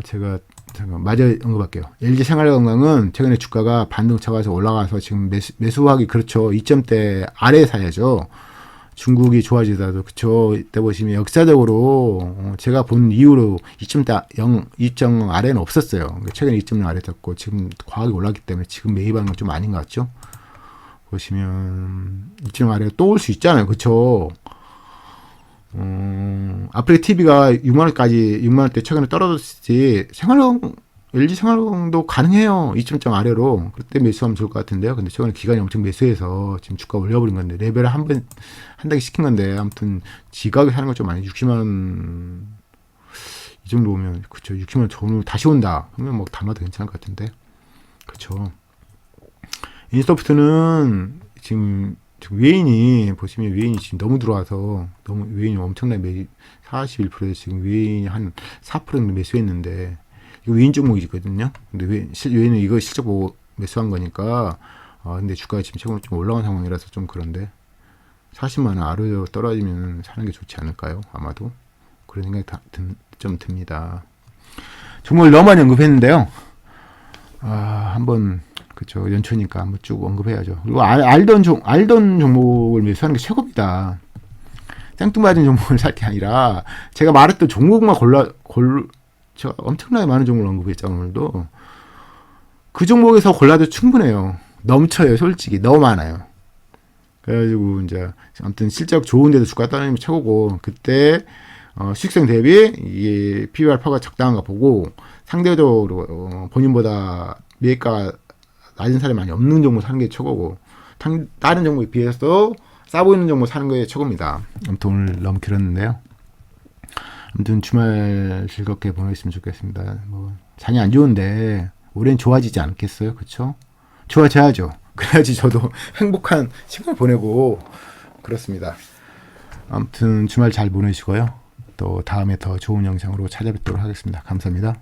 제가 잠깐 마저 언급할게요. LG 생활건강은 최근에 주가가 반등 쳐가서 올라가서 지금 매수하기 그렇죠. 2점대 아래에 사야죠. 중국이 좋아지더라도 그쵸. 이때 보시면 역사적으로 제가 본 이후로 2.0 아래는 없었어요. 최근에 2.0 아래 떴고 지금 과하게 올랐기 때문에 지금 매입하는 건 좀 아닌 것 같죠. 보시면 2.0 아래가 또 올 수 있잖아요. 그쵸. 아프리카 TV가 6만원대 최근에 떨어졌지 LG 생활건강도 가능해요. 2.0 아래로. 그때 매수하면 좋을 것 같은데요. 근데 최근에 기간이 엄청 매수해서 지금 주가 올려버린 건데, 레벨을 한 단계 시킨 건데, 아무튼 지각을 하는 건 좀 많이 60만원, 이 정도 오면, 그쵸. 60만원 좋으면 다시 온다. 그러면 뭐 담아도 괜찮을 것 같은데. 그쵸. 인소프트는 지금 보시면 외인이 지금 너무 들어와서, 외인이 엄청나게 41%에서 지금 외인이 한 4% 정도 매수했는데, 이거 외인 종목이거든요. 근데 외인은 이거 실적 보고 매수한 거니까, 근데 주가가 지금 최근에 좀 올라간 상황이라서 좀 그런데, 40만원 아래로 떨어지면 사는 게 좋지 않을까요? 아마도. 그런 생각이 좀 듭니다. 종목을 너무 많이 언급했는데요. 한번, 그쵸. 연초니까 한번 쭉 언급해야죠. 그리고 알던 종목을 매수하는 게 최고입니다. 생뚱맞은 종목을 살 게 아니라, 제가 말했던 종목만 제가 엄청나게 많은 종목을 언급했잖아요, 오늘도. 그 종목에서 골라도 충분해요. 넘쳐요, 솔직히. 너무 많아요. 그래가지고, 이제, 아무튼 실적 좋은데도 주가 떨어지면 최고고, 그때, 수익성 대비, 이게 PBR가 적당한가 보고, 상대적으로, 본인보다 매입가가 낮은 사람이 많이 없는 종목 사는 게 최고고, 다른 종목에 비해서 싸 보이는 종목 사는 게 최고입니다. 아무튼 오늘 너무 길었는데요. 아무튼 주말 즐겁게 보내셨으면 좋겠습니다. 뭐 장이 안 좋은데 올해는 좋아지지 않겠어요? 그렇죠? 좋아져야죠. 그래야지 저도 행복한 시간을 보내고 그렇습니다. 아무튼 주말 잘 보내시고요. 또 다음에 더 좋은 영상으로 찾아뵙도록 하겠습니다. 감사합니다.